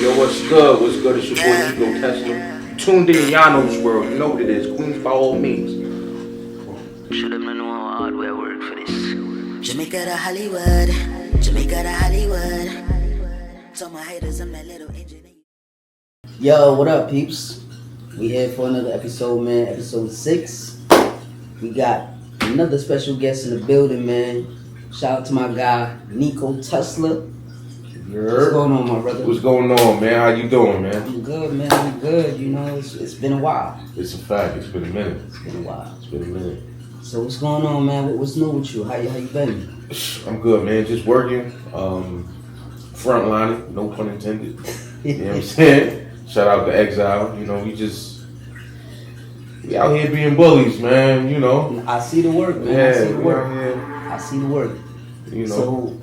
Yo, what's good? What's good? It's your boy Nikko Tesla. Tuned in Yano's world. You know what it is. Queens by all means. Should have known how hard we work for this. Jamaica to Hollywood. Jamaica to Hollywood. Tell my haters I'm that little engineer. Yo, what up, peeps? We here for another episode, man. Episode 6. We got another special guest in the building, man. Shout out to my guy, Nikko Tesla. What's going on, my brother? What's going on, man? How you doing, man? I'm good, man. I'm good. You know, it's been a while. It's a fact. It's been a minute. It's been a while. It's been a minute. So what's going on, man? What's new with you? How you been? I'm good, man. Just working. Frontlining. No pun intended. You know what I'm saying? Shout out to Exile. You know, we out here being bullies, man. You know. I see the work, man. Yeah, I see the work. Yeah. I see the work. You know. So,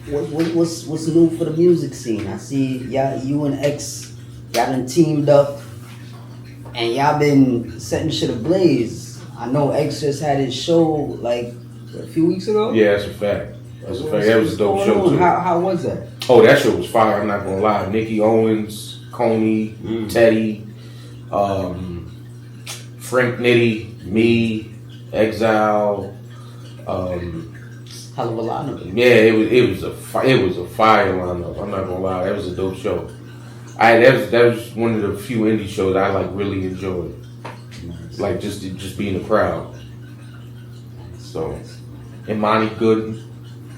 what's new for the music scene? I see you and X, y'all done teamed up, and y'all been setting shit ablaze. I know X just had his show like a few weeks ago. Yeah, that's a fact. That's a fact. That was a dope show too. How was that? Oh, that show was fire. I'm not gonna lie. Nicky Owens, Coney, Teddy, Frank Nitty, me, Exile. Hell of a lineup. Yeah, it was a fire lineup. I'm not gonna lie, that was a dope show. That was one of the few indie shows I like really enjoyed. Like just being in the crowd. So, Imani Gooden,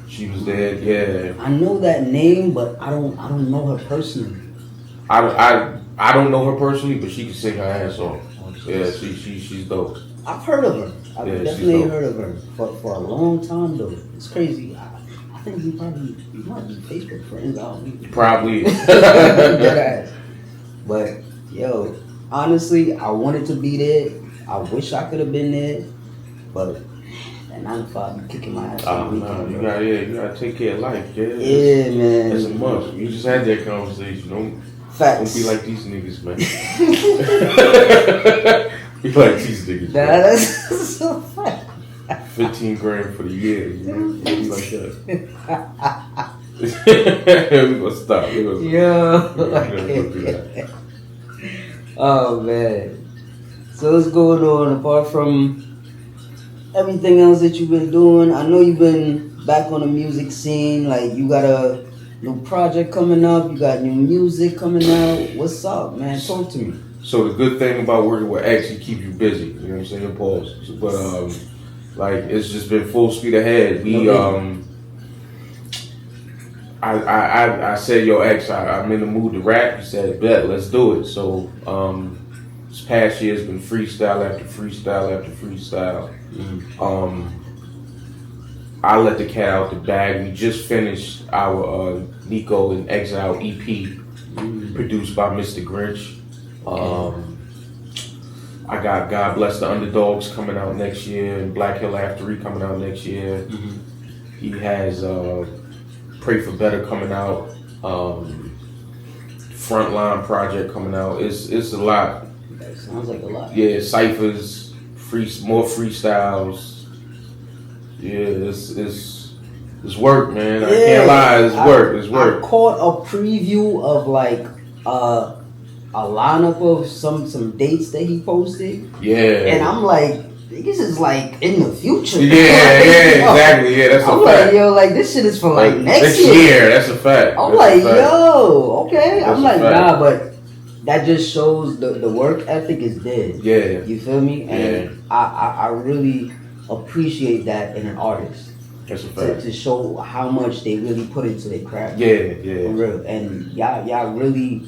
she was there. Yeah. I know that name, but I don't know her personally. I don't know her personally, but she can sing her ass off. Yeah, she's dope. I've heard of her. I've definitely heard of her for a long time though. It's crazy. I think we might be Facebook friends. I don't know. Probably. But yo, honestly, I wanted to be there. I wish I could have been there, but that 9 to 5 be kicking my ass. No, you gotta take care of life, yeah. Yeah, man. That's a must. You just had that conversation. Don't be like these niggas, man. Be like these niggas. That's so funny. 15 grand for the year, you know? Be like that. We gonna stop. Oh man. So what's going on apart from everything else that you've been doing? I know you've been back on the music scene. Like you got a new project coming up. You got new music coming out. What's up, man? Talk to me. So the good thing about working with X, he keep you busy. You know what I'm saying? Pause. But like it's just been full speed ahead. I said, yo, X, I'm in the mood to rap. He said, bet, let's do it. So this past year has been freestyle after freestyle after freestyle. I let the cat out the bag. We just finished our Nico and Exile EP, produced by Mr. Grinch. I got God Bless the Underdogs coming out next year, and Black Hill After E coming out next year. He has Pray for Better coming out, Frontline Project coming out. It's a lot. That sounds like a lot. Yeah, ciphers, more freestyles. Yeah, it's work, man. I can't lie, it's work. I caught a preview of like a lineup of some dates that he posted. Yeah. And I'm like, this is like in the future. Yeah, exactly. Yeah, that's a fact. I'm like, yo, like this shit is for like next year. That's a fact. I'm like, yo, okay. That's I'm like, fact. nah, but that just shows the work ethic is there. Yeah. You feel me? And I really appreciate that in an artist. That's a fact. To show how much they really put into their craft. Yeah. For real. And y'all really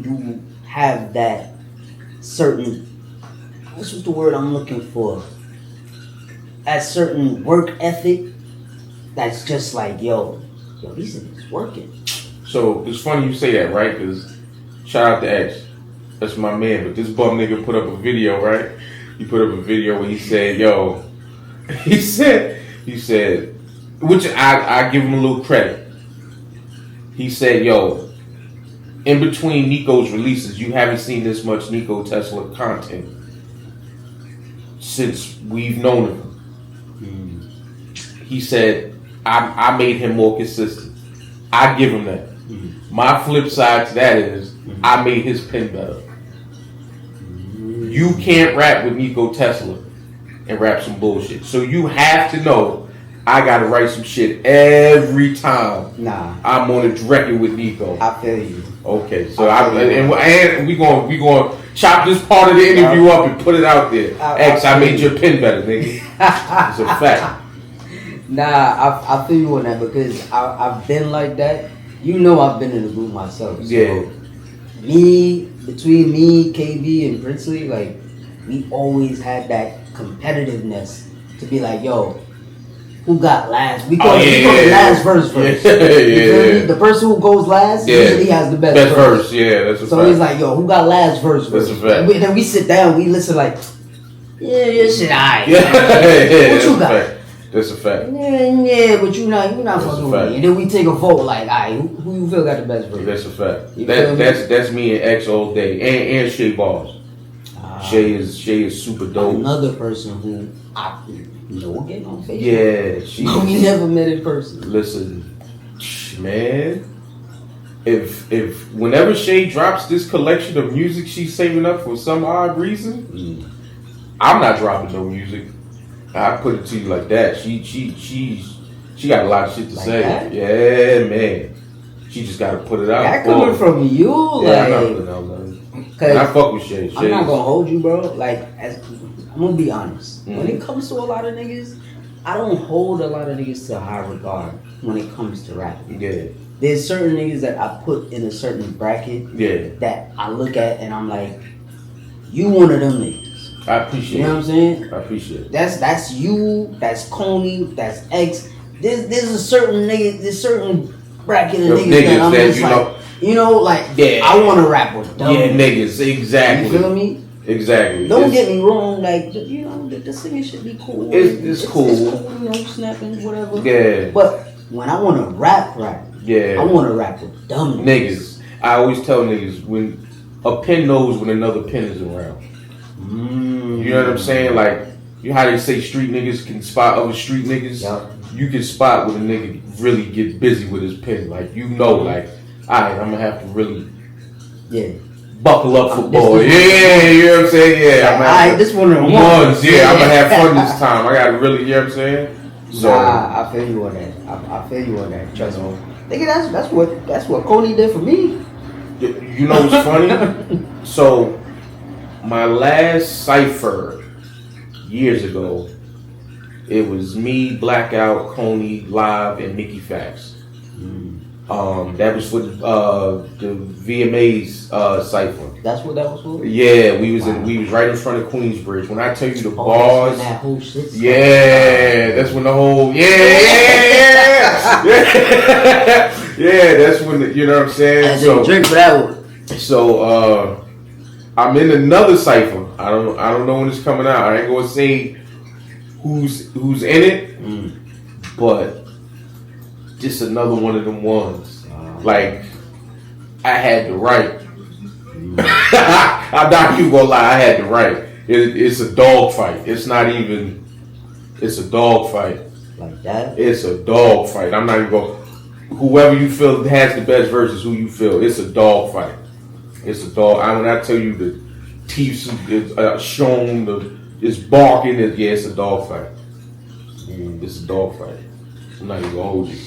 do have that certain, what's the word I'm looking for? That certain work ethic that's just like, yo, these niggas working. So it's funny you say that, right? Because shout out to X. That's my man. But this bum nigga put up a video, right? He put up a video where he said, yo, he said, which I give him a little credit. He said, yo, in between Nico's releases, you haven't seen this much Nikko Tesla content since we've known him. He said, I made him more consistent. I give him that. My flip side to that is I made his pen better. You can't rap with Nikko Tesla and rap some bullshit. So you have to know I gotta write some shit every time. Nah, I'm on a record with Nikko. I feel you. Okay, so and we going chop this part of the interview up and put it out there. I made your pen better, nigga. It's a fact. Nah, I feel you on that because I've been like that. You know, I've been in the group myself. So Yeah. Between me, KB, and Princely, like, we always had that competitiveness to be like, yo, who got last? We call it last verse first. Yeah. The person who goes last usually has the best verse. Yeah, that's a fact. So he's like, yo, who got last verse first? That's a fact. And then we sit down, we listen like, yeah, this shit alright. What you got? That's a fact. Yeah, but you're not fucking with me. And then we take a vote like, alright, who you feel got the best verse? That's a fact. You That's me and X all day, and Shay Balls. Shay is super dope. Another person who I know again on Facebook. Yeah, we never met in person. Listen, man. If whenever Shay drops this collection of music she's saving up for some odd reason, I'm not dropping no music. I put it to you like that. She got a lot of shit to like say. That? Yeah, man. She just got to put it out. That coming from you, yeah, I'm not putting it out, man. And I fuck with Shay. I'm not gonna hold you, bro. Like, I'm gonna be honest. When it comes to a lot of niggas, I don't hold a lot of niggas to high regard when it comes to rapping. Yeah. There's certain niggas that I put in a certain bracket that I look at and I'm like, you one of them niggas. I appreciate it. You know what I'm saying? I appreciate it. That's you, that's Coney, that's X. There's a certain nigga, there's certain bracket of niggas that I'm just like, I want to rap with them. Yeah, niggas, exactly. You feel me? Exactly. Don't get me wrong, like, you know, the singing should be cool. It's cool. It's cool, you know, snapping, whatever. Yeah. But when I want to rap, I want to rap with dumb niggas. I always tell niggas, when a pen knows when another pen is around. You know what I'm saying? Like, you know how they say street niggas can spot other street niggas? Yep. You can spot when a nigga really get busy with his pen. Like, you know, like, alright, I'm gonna have to really buckle up for boy. Yeah, you know what I'm saying? Yeah, alright, this one of the ones. Yeah, I'm gonna have fun this time. I gotta really, you know what I'm saying? So, I feel you on that. I feel you on that. Trust me. Nigga, that's what Coney did for me. You know what's funny? So, my last cipher years ago, it was me, Blackout, Coney, Live, and Mickey Fax. That was for the VMA's cipher. That's what that was for? Yeah, we was right in front of Queensbridge. When I tell you the bars, that whole shit. That's when the whole that's when you know what I'm saying. So drink for that one. So I'm in another cipher. I don't know when it's coming out. I ain't gonna say who's in it, but just another one of them ones. Like, I had to write. I'm not even gonna lie. I had to write. It's a dog fight. It's not even. It's a dog fight. Like that. It's a dog fight. I'm not even going. Whoever you feel has the best versus who you feel. It's a dog fight. It's a dog. When I tell you the teeth is shown, it's barking. It's a dog fight. It's a dog fight. I'm not even gonna hold you.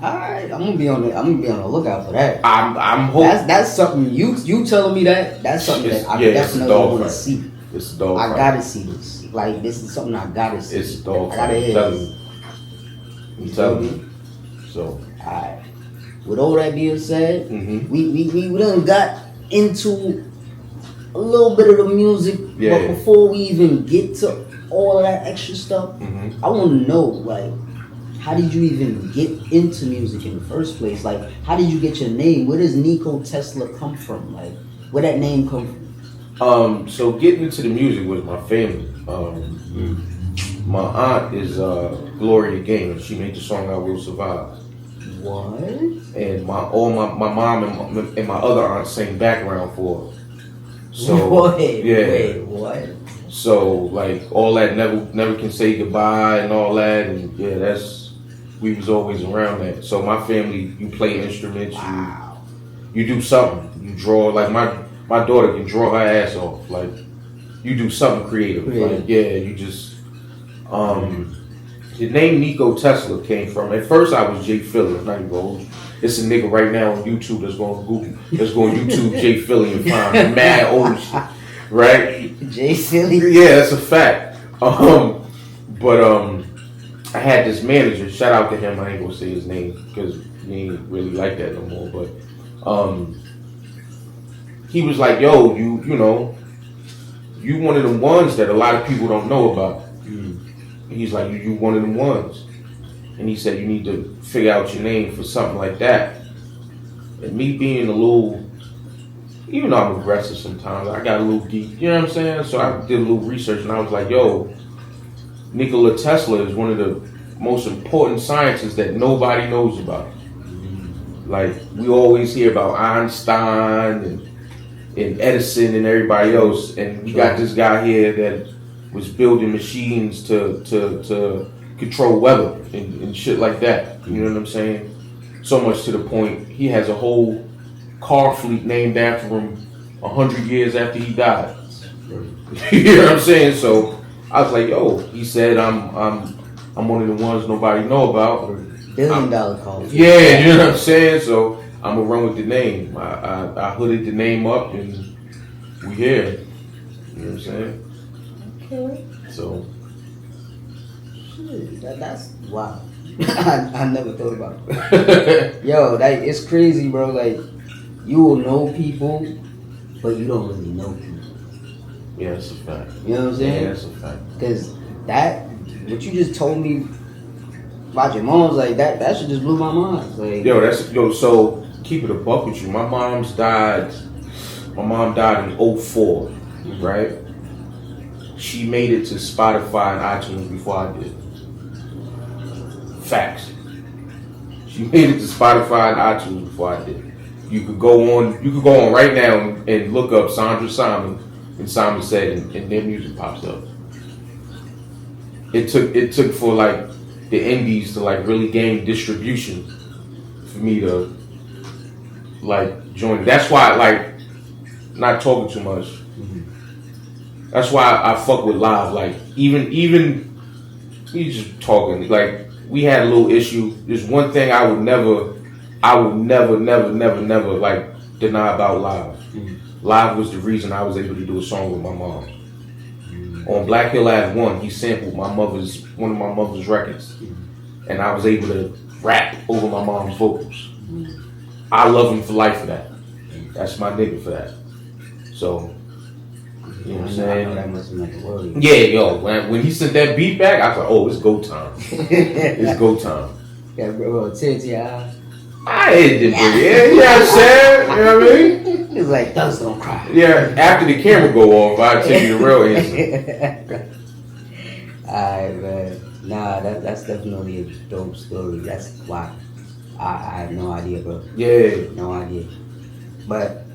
All right, I'm gonna be on the lookout for that. I'm hoping that's something you telling me that. That's something that I definitely want to see. It's a dog I fight. gotta see this. Like, this is something I gotta see. It's a dog I fight. gotta hear this. I'm telling you. So, alright. With all that being said, we done got into a little bit of the music, but before we even get to all of that extra stuff, I want to know, like, how did you even get into music in the first place? Like, how did you get your name? Where does Nikko Tesla come from? Like, where that name come from? So getting into the music was my family. My aunt is Gloria Gaynor. She made the song "I Will Survive." What? And my mom and my other aunt sang background for her. So wait, what? So like all that never can say goodbye and all that, and we was always around that. So my family, you play instruments, Wow. you do something. You draw, like my daughter can draw her ass off. Like, you do something creative. Like, yeah, you just, the name Nikko Tesla came from, at first I was Jay Philly. I'm not even going. It's a nigga right now on YouTube that's going to Google, that's going to YouTube Jay Philly and find mad old shit, right? Jay Philly? Yeah, that's a fact. But I had this manager, shout out to him, I ain't gonna say his name because he ain't really like that no more, but he was like, yo, you know, you one of the ones that a lot of people don't know about. He's like, you one of them ones. And he said, you need to figure out your name for something like that. And me being a little, even though I'm aggressive sometimes, I got a little geek, you know what I'm saying? So I did a little research and I was like, yo, Nikko Tesla is one of the most important scientists that nobody knows about. Like, we always hear about Einstein and Edison and everybody else, and we got this guy here that was building machines to control weather and shit like that. You know what I'm saying? So much to the point he has a whole car fleet named after him 100 years after he died. You know what I'm saying? So I was like, yo, he said I'm one of the ones nobody know about. $1 billion call. Yeah, you know what I'm saying? So I'm gonna run with the name. I hooded the name up and we here. You know what I'm saying? Okay. So shit, that's wow. I never thought about it. Yo, that it's crazy, bro. Like, you will know people, but you don't really know people. Yeah, that's a fact. You know what I'm saying? Yeah, that's a fact. Because that, what you just told me about your mom's, like, that shit just blew my mind. Like, So keep it a buck with you. My mom died in 2004, right? She made it to Spotify and iTunes before I did. Facts. She made it to Spotify and iTunes before I did. You could go on right now and look up Sandra Simon and Simon Said and their music pops up. It took for like the indies to like really gain distribution for me to like join. That's why like not talking too much. That's why I fuck with live. Like even we just talking. Like we had a little issue. There's one thing I would never like deny about live. Live was the reason I was able to do a song with my mom. On Black Hill Ave 1, he sampled one of my mother's records, and I was able to rap over my mom's vocals. I love him for life for that. That's my nigga for that. So. You know what I'm saying? I know that must have meant the world. Yeah, yo, when he sent that beat back, I was like, oh, it's go time. It's go time. Yeah, bro, tears to your eyes. I hate it, yeah, you know what I'm saying? You know what I mean? It's like, thugs don't cry. Yeah, after the camera go off, I'll tell you the real answer. Alright, man. Nah, that's definitely a dope story. That's why I had no idea, bro. Yeah. No idea. But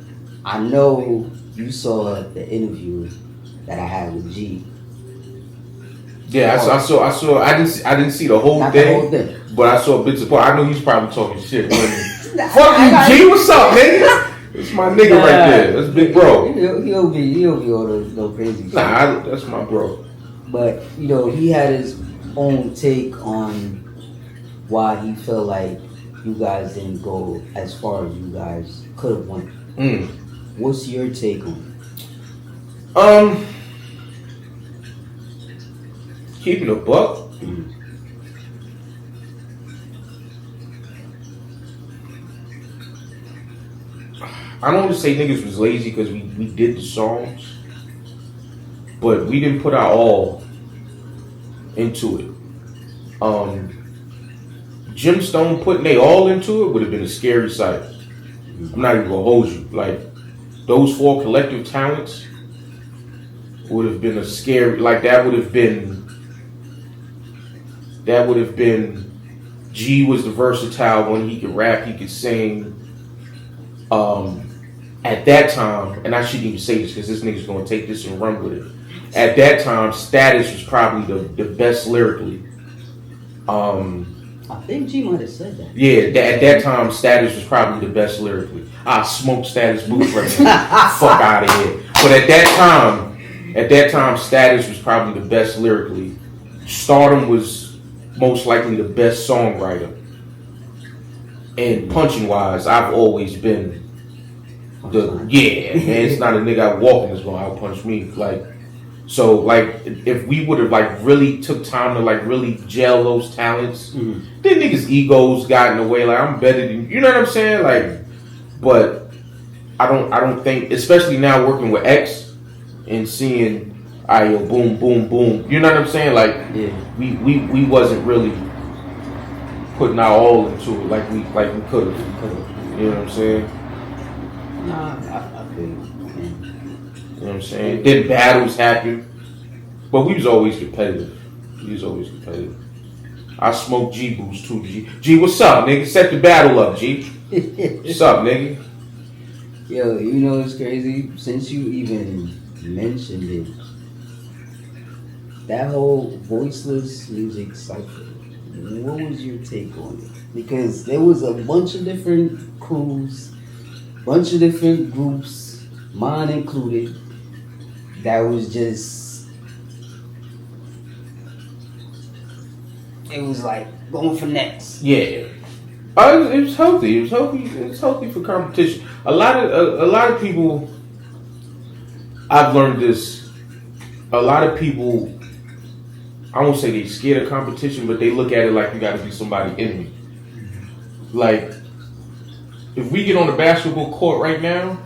I know you saw the interview that I had with G. Yeah, I saw. I didn't see the whole Not thing. the whole thing. But I saw bits of part. I know he's probably talking shit. Fuck you, G. What's up, nigga? It's my nigga right there. That's big bro. He'll be all those no crazy shit. Nah, that's my bro. But you know, he had his own take on why he felt like you guys didn't go as far as you guys could have went. What's your take on it? Keeping a buck. I don't want to say niggas was lazy because we did the songs, but we didn't put our all into it. Jim Stone putting they all into it would have been a scary sight. I'm not even gonna hold you. Like those 4 collective talents would have been a scary. Like that would have been. G was the versatile one. He could rap. He could sing. At that time, and I shouldn't even say this because this nigga's gonna take this and run with it. At that time, Status was probably the best lyrically. I think G might have said that. Yeah, at that time, Status was probably the best lyrically. I smoked Status boots right now. Fuck out of here. But at that time, Status was probably the best lyrically. Stardom was most likely the best songwriter. And punching wise, I've always been man, it's not a nigga out walking that's gonna out punch me. So if we would have really took time to really gel those talents, then niggas' egos got in the way. I'm better than you know what I'm saying. But I don't think, especially now working with X and seeing, boom, boom, boom. You know what I'm saying? We wasn't really putting our all into it like we could have. You know what I'm saying? Nah, I feel you. You know what I'm saying? Then battles happen, but we was always competitive. I smoked G boost too. G, what's up, nigga? Set the battle up, G. What's up, nigga? Yo, you know it's crazy? Since you even mentioned it, that whole voiceless music cycle, what was your take on it? Because there was a bunch of different crews, bunch of different groups, mine included, that was just, it was going for next. Yeah. It was healthy. It was healthy for competition. A lot of people, I've learned this. A lot of people, I won't say they scared of competition, but they look at it like you got to be somebody's enemy. If we get on the basketball court right now,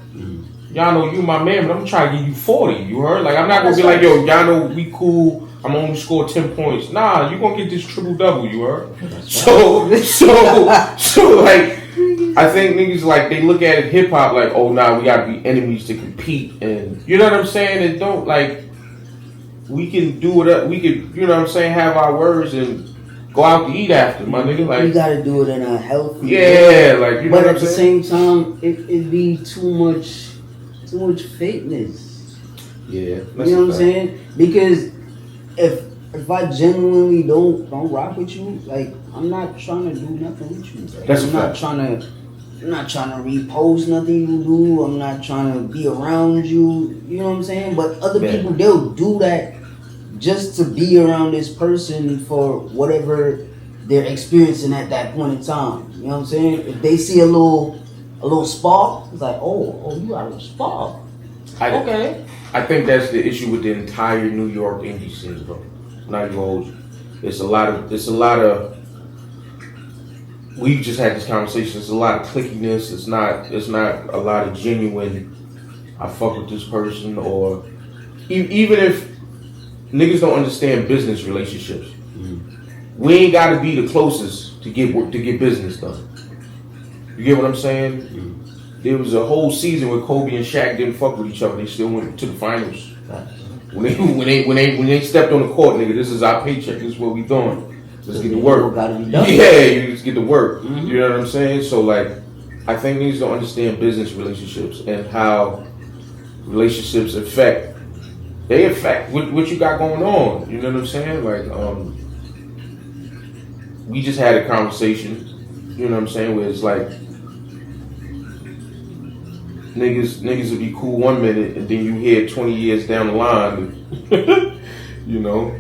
Yano, you my man, but I'm gonna try to give you 40. You heard? I'm not gonna be like, yo, Yano, we cool. I'm gonna only score 10 points. Nah, you gonna get this triple double. You heard? So I think niggas they look at it hip hop oh, we gotta be enemies to compete, and you know what I'm saying? And don't we can do it. We could, you know what I'm saying, have our words and go out to eat after, my nigga. We gotta do it in a healthy way. You know but what at I'm the saying? same time, it'd be too much fakeness. Yeah, you know what I'm saying? Because if I genuinely don't rock with you, I'm not trying to do nothing with you. I'm not trying to repost nothing you do. I'm not trying to be around you. You know what I'm saying? But other people, they'll do that just to be around this person for whatever they're experiencing at that point in time. You know what I'm saying? If they see a little spark, it's oh, you got a spark. Okay. I think that's the issue with the entire New York indie scene, bro. Not even hold you. It's a lot of. We just had this conversation. It's a lot of clickiness. It's not a lot of genuine. I fuck with this person, or even if niggas don't understand business relationships, we ain't got to be the closest to get business done. You get what I'm saying? There was a whole season where Kobe and Shaq didn't fuck with each other. They still went to the finals. When they stepped on the court, nigga, this is our paycheck. This is what we doing. Let's get to work. Yeah, you just get to work. You know what I'm saying? So I think niggas don't understand business relationships and how relationships affect what you got going on. You know what I'm saying? We just had a conversation. You know what I'm saying? Where it's niggas will be cool 1 minute, and then you hear 20 years down the line, you know,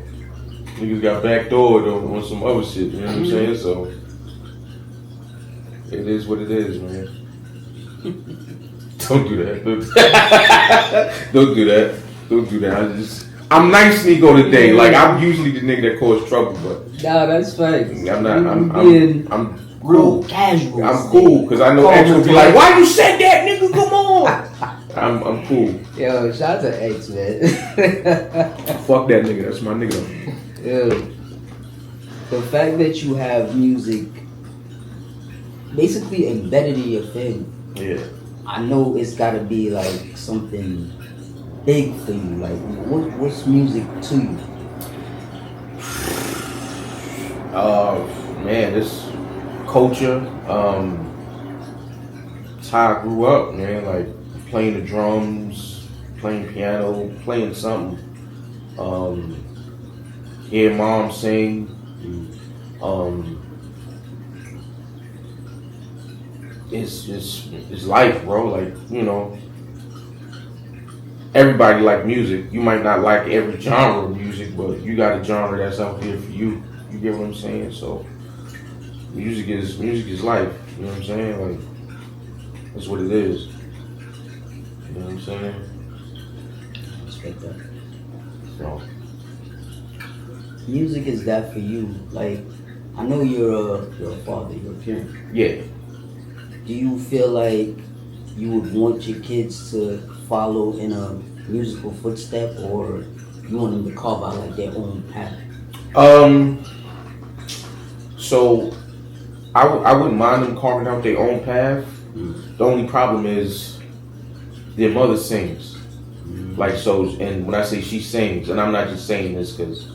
niggas got backdoored on some other shit. You know what I'm saying? So it is what it is, man. Don't do that. Don't do that. I'm nice, Nikko, today. I'm usually the nigga that cause trouble, but nah, that's facts. I'm not. I'm real cool. Casual. I'm cool because I know X will be like, "Why you said that, nigga? Come on." I'm cool. Yo, shout out to X, man. Fuck that nigga. That's my nigga. Yo, the fact that you have music basically embedded in your thing. Yeah. I know it's got to be something big for you. What's music to you? Man, this culture. It's how I grew up, man. Playing the drums, playing piano, playing something. Hear mom sing. it's life, bro. Like, you know, everybody like music. You might not like every genre of music, but you got a genre that's out there for you. You get what I'm saying? So music is life. You know what I'm saying? Like, that's what it is. You know what I'm saying? I respect that. So, Music is that for you. Like, I know you're a father, you're a parent. yeah. Do you feel like you would want your kids to follow in a musical footstep, or you want them to carve out like their own path? So I wouldn't mind them carving out their own path. The only problem is their mother sings. Like, so, and when I say she sings, and I'm not just saying this because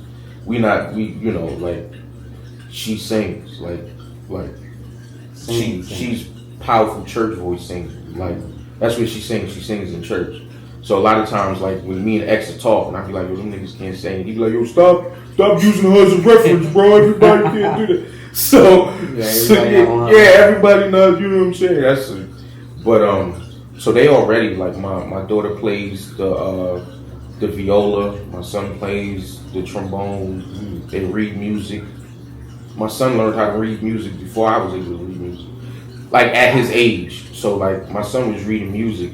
you know, like, she sings, like she's powerful church voice singing. Like, that's what she sings. She sings in church. So a lot of times, like, when me and X are talking, I be like, yo, them niggas can't sing. He be like, yo, stop using her as a reference, bro. Everybody can't do that. So everybody knows. You know what I'm saying? So they already, like, my daughter plays the viola. My son plays the trombone. They read music. My son learned how to read music before I was able to read music. Like, at his age. So, like, my son was reading music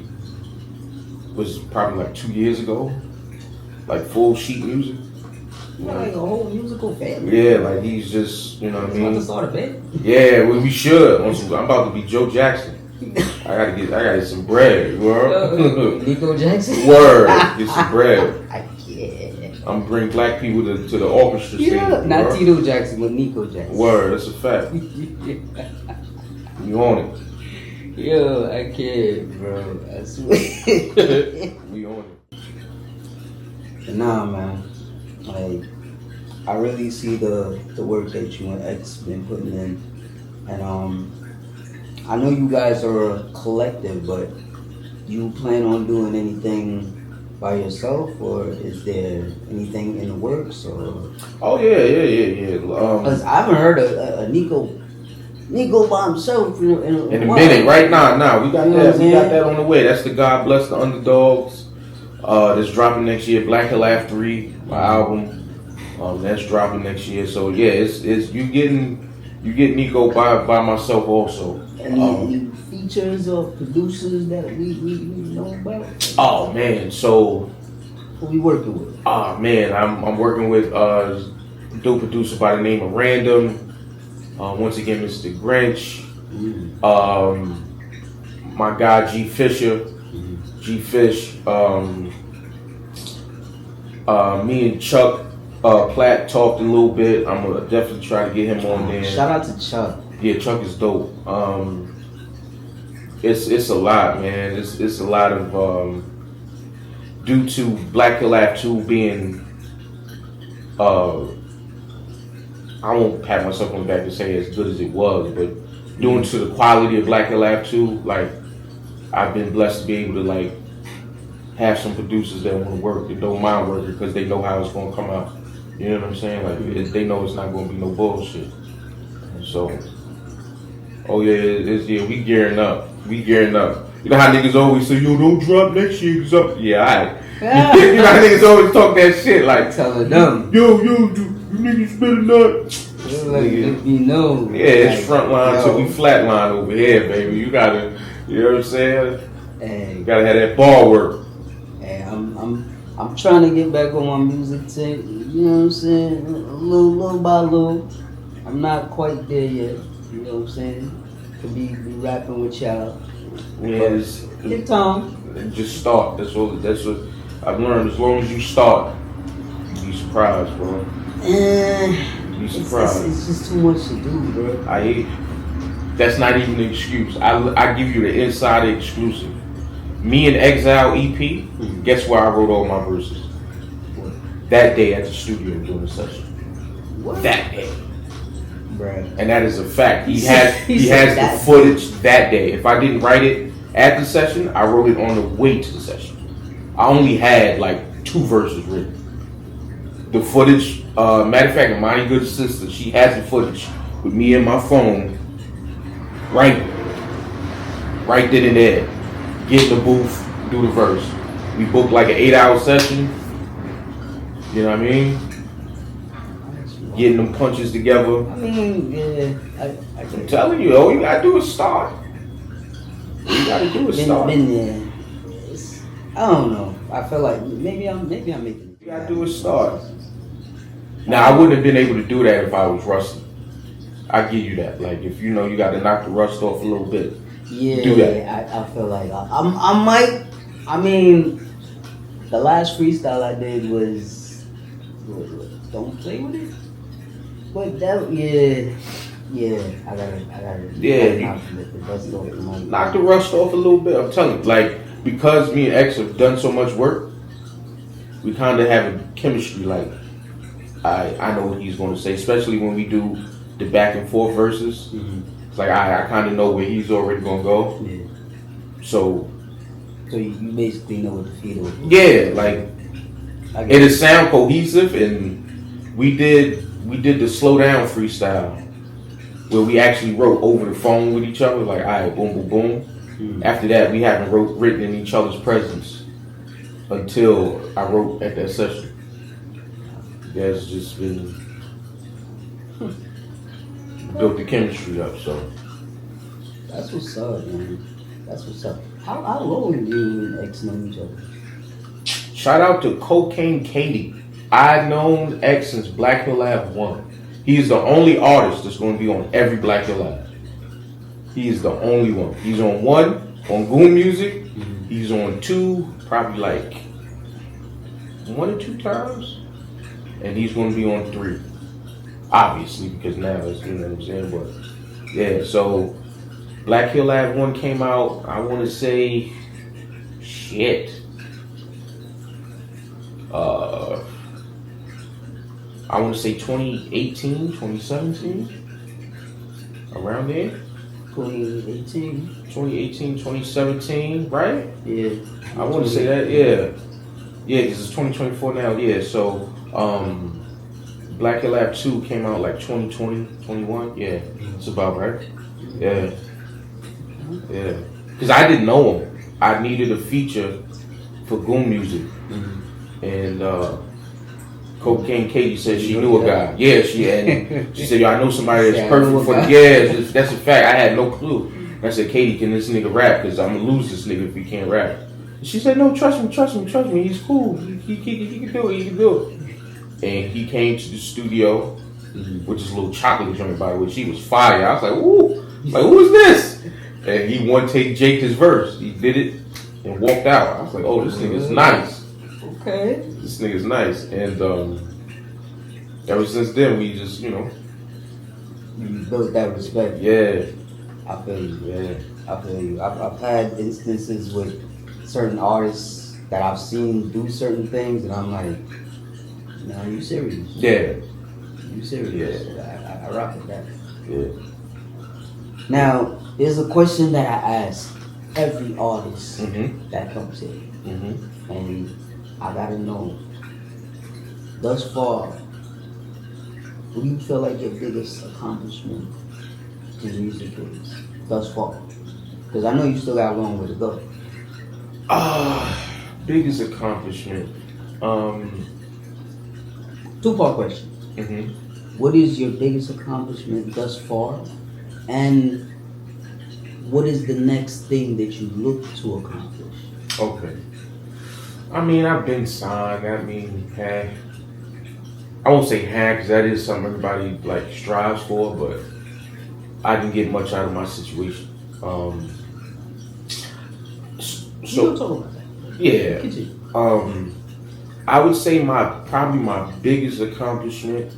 was probably like 2 years ago. Like, full sheet music. Like a whole musical family. Yeah, like, he's just, you know what I mean? About to start a band. Yeah, well, we should. I'm about to be Joe Jackson. I gotta get some bread, word. Nikko Jackson? Word, get some bread. I can't. I'm bring black people to the orchestra scene. Yeah, not word. Tito Jackson, but Nikko Jackson. Word, that's a fact. You on it. Yo, I can't, bro. I swear. We on it. But nah, man. Like, I really see the work that you and X been putting in, and I know you guys are a collective, but you plan on doing anything by yourself, or is there anything in the works? Or Oh yeah. because I haven't heard a Nikko by himself in a In a while. minute, right now, we got You know that. what We I'm got saying? that on the way. That's the God Bless the Underdogs. That's dropping next year. Black Hill Ave 3, my album. That's dropping next year. So yeah, it's you get Nikko by myself also. Any features or producers that we know about? Oh man, so Who we working with? oh man, I'm working with a dope producer by the name of Random. Once again, Mr. Grinch. My guy G Fisher. G Fish. Me and Chuck Platt talked a little bit. I'm gonna definitely try to get him on there. Shout out to Chuck. Yeah, Chuck is dope. It's a lot, man. It's a lot of due to Black Hill Ave 2 being I won't pat myself on the back to say as good as it was, but due to the quality of Black Hill Ave 2, like, I've been blessed to be able to, like, have some producers that want to work, that don't mind working because they know how it's going to come out. You know what I'm saying? Like, they know it's not going to be no bullshit. So, oh yeah, we gearing up. You know how niggas always say, yo, don't drop next year. Yeah, alright. You know how niggas always talk that shit, like, Telling them. yo, you niggas better not. Like, if you know. Yeah, it's like, front line yo, till we flat line over here, baby. You gotta, you know what I'm saying? Hey, You gotta have that ball work. hey, I'm trying to get back on my music tape. You know what I'm saying? A little by little. I'm not quite there yet. You know what I'm saying? Could be rapping with y'all. Yeah, Get time. just start. That's what I've learned. As long as you start, you be surprised, bro. Be surprised. It's just too much to do, bro. I hate. That's not even an excuse. I give you the inside exclusive. Me and Exile EP. Guess where I wrote all my verses? What? That day at the studio doing the session. What? That day. Bruh. And that is a fact. He said has that the footage that day. If I didn't write it at the session, I wrote it on the way to the session. I only had like 2 verses written. The footage, matter of fact, my good sister, she has the footage with me and my phone writing. right then and there. Get in the booth, do the verse. We booked like an 8-hour session. You know what I mean? Getting them punches together. I mean, yeah, I'm telling you, all you gotta do is start. All you gotta do is start. Been there. I don't know. I feel like maybe I'm making. You gotta do is start. Now I wouldn't have been able to do that if I was rusty. I give you that. Like if you know you gotta knock the rust off a little bit. Yeah, do that. I feel like I might. I mean, the last freestyle I did was don't play with it. But that I gotta knock the rust off a little bit. I'm telling you, like because me and X have done so much work, we kind of have a chemistry. Like I know what he's going to say, especially when we do the back and forth verses. Mm-hmm. It's like I kind of know where he's already going to go. Yeah. So you basically know what the feel is. Yeah, like it'll sound cohesive, and we did the slow down freestyle where we actually wrote over the phone with each other, like, all right, boom, boom, boom. Mm-hmm. After that, we haven't written in each other's presence until I wrote at that session. That's just been built the chemistry up, so. That's what's up, man. That's what's up. How long have you and X known each other? Shout out to Cocaine Katie. I've known X since Black Hill Ave 1. He is the only artist that's going to be on every Black Hill Ave. He is the only one. He's on 1 on Goon Music. Mm-hmm. He's on 2, probably like 1 or 2 times. And he's going to be on 3. Obviously, because now it's, you know what I'm saying? But yeah, so Black Hill Ave 1 came out, I want to say, I want to say 2018, 2017, around there. 2018, 2017, right? Yeah. I want to say that, yeah. Yeah, because it's 2024 now, yeah. So, Black Hill Lab 2 came out like 2020, 21, yeah. It's about right. Yeah. Yeah. Because I didn't know him. I needed a feature for Goon Music. Mm-hmm. And, Cocaine Katie said she knew a guy. Yeah, she said, yo, I know somebody that's perfect for that's a fact. I had no clue. And I said, Katie, can this nigga rap? Because I'm going to lose this nigga if he can't rap. And she said, no, trust me. He's cool. He can do it. And he came to the studio, which is a little chocolate joint, by the way. She was fire. I was like, ooh. Like, who is this? And he one take Jake his verse. He did it and walked out. I was like, oh, this nigga's nice. Okay. This nigga's nice, and ever since then we just, you built that respect. Yeah, I feel you. Yeah, I feel you. I've had instances with certain artists that I've seen do certain things, and I'm like, "Nah, you serious? Yeah, you serious? Yeah, I rock with that." Yeah. Now, there's a question that I ask every artist that comes here, and I gotta know, thus far, what do you feel like your biggest accomplishment in music is, thus far? Because I know you still got a long way to go. Biggest accomplishment. 2-part question. What is your biggest accomplishment thus far? And what is the next thing that you look to accomplish? Okay. I mean, I've been signed. I mean, I won't say because that is something everybody like strives for, but I didn't get much out of my situation. So we'll talk about that. Yeah. I would say probably my biggest accomplishment.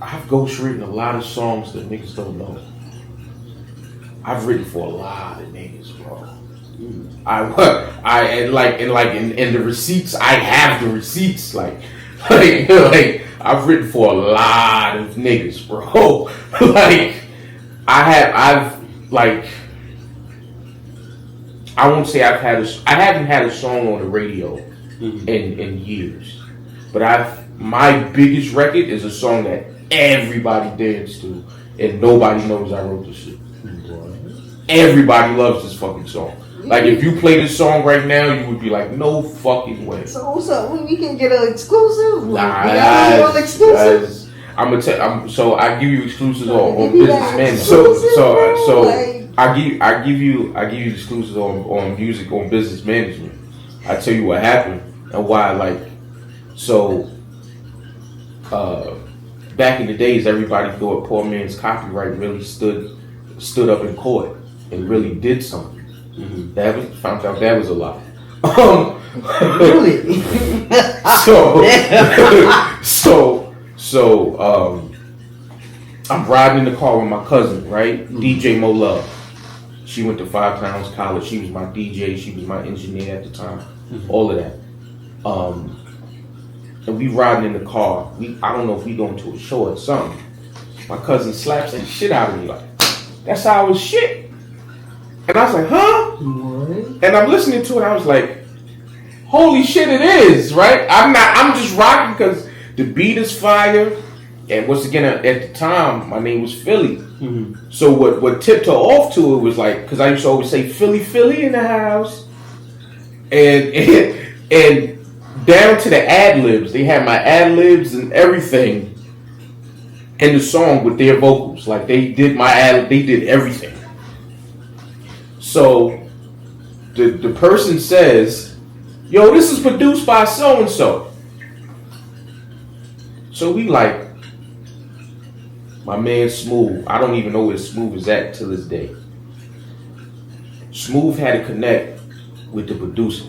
I've ghostwritten a lot of songs that niggas don't know. I've written for a lot of niggas, bro. In the receipts, I have the receipts. Like I've written for a lot of niggas, bro. I won't say I haven't had a song on the radio in years, but my biggest record is a song that everybody danced to, and nobody knows I wrote the shit. Everybody loves this fucking song. Like, if you play this song right now, you would be like, no fucking way. So what's up? We can get an exclusive. Nah, exclusive. I'm gonna tell. So I give you exclusives on businessmen. So I give you exclusives on music on business management. I tell you what happened and why. Like, so back in the days, everybody thought Poor Man's Copyright really stood up in court and really did something. Mm-hmm. Found out that was a lie. Really? So I'm riding in the car with my cousin, right? Mm-hmm. DJ Mo Love. She went to 5 Towns College. She was my DJ. She was my engineer at the time. Mm-hmm. All of that. And we riding in the car. I don't know if we going to a show or something. My cousin slaps the shit out of me like, that's our shit. And I was like, huh? What? And I'm listening to it. I was like, holy shit, it is, right? I'm just rocking because the beat is fire. And once again, at the time, my name was Philly. Mm-hmm. So what tipped her off to it was like, because I used to always say, Philly in the house. And down to the ad-libs. They had my ad-libs and everything in the song with their vocals. Like, they did they did everything. So the person says, yo, this is produced by so-and-so. So we like, my man Smooth. I don't even know where Smooth is at to this day. Smooth had to connect with the producer.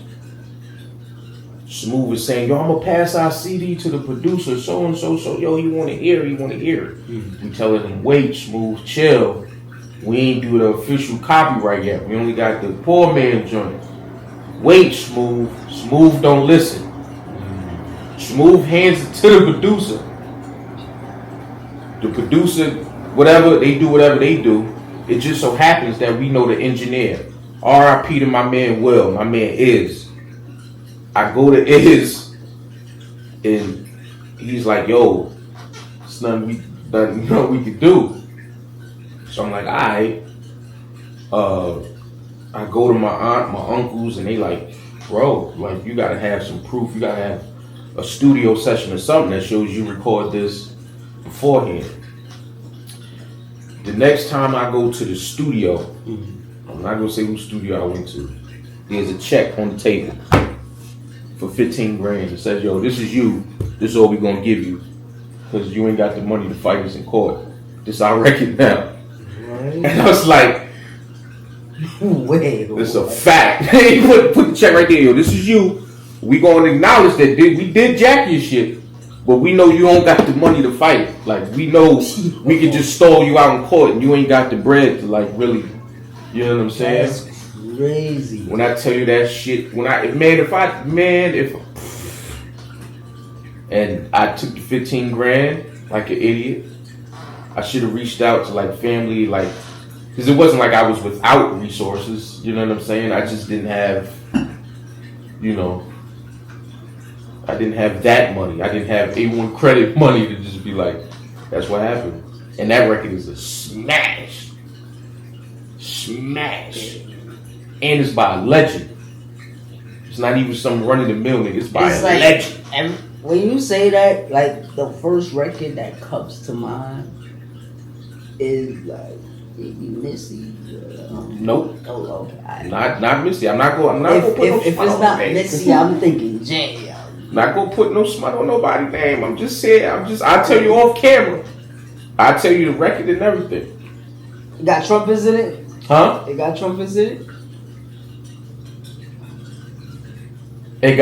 Smooth is saying, yo, I'm going to pass our CD to the producer, so-and-so. So, yo, you want to hear it? Mm-hmm. We telling him, wait, Smooth, chill. We ain't do the official copyright yet. We only got the Poor Man joint. Wait, Smooth. Smooth don't listen. Smooth hands it to the producer. The producer, whatever they do. It just so happens that we know the engineer. R.I.P. to my man Will. My man Iz. I go to Iz, and he's like, yo, it's nothing we can do. So I'm like, alright. I go to my aunt, my uncles, and they like, bro, like, you gotta have some proof. You gotta have a studio session or something that shows you record this beforehand. The next time I go to the studio, I'm not gonna say whose studio I went to. There's a check on the table for 15 grand. It says, yo, this is you. This is all we gonna give you. Because you ain't got the money to fight us in court. This our record now. Right. And I was like, wait, it's a fact. put the check right there, yo. This is you. We gonna acknowledge that we did jack your shit, but we know you don't got the money to fight it. Like, we know we could just stall you out in court and you ain't got the bread to, like, really, you know what I'm saying? That's crazy. When I tell you that shit, and I took the 15 grand like an idiot. I should have reached out to, like, family, like, because it wasn't like I was without resources, you know what I'm saying? I just didn't have, I didn't have that money. I didn't have A1 credit money to just be like, that's what happened. And that record is a smash. Smash. And it's by a legend. It's not even some run-of-the-mill nigga. It's by a legend. And when you say that, like, the first record that comes to mind is, like, Missy. Nope. Oh, okay. Not Missy. I'm not going to put no If it's not Missy, I'm thinking Jay. Not gonna put no smut on nobody's name. I'm just saying. I'll tell you off camera. I'll tell you the record and everything. It got trumpets in it? Huh? It got trumpets in it?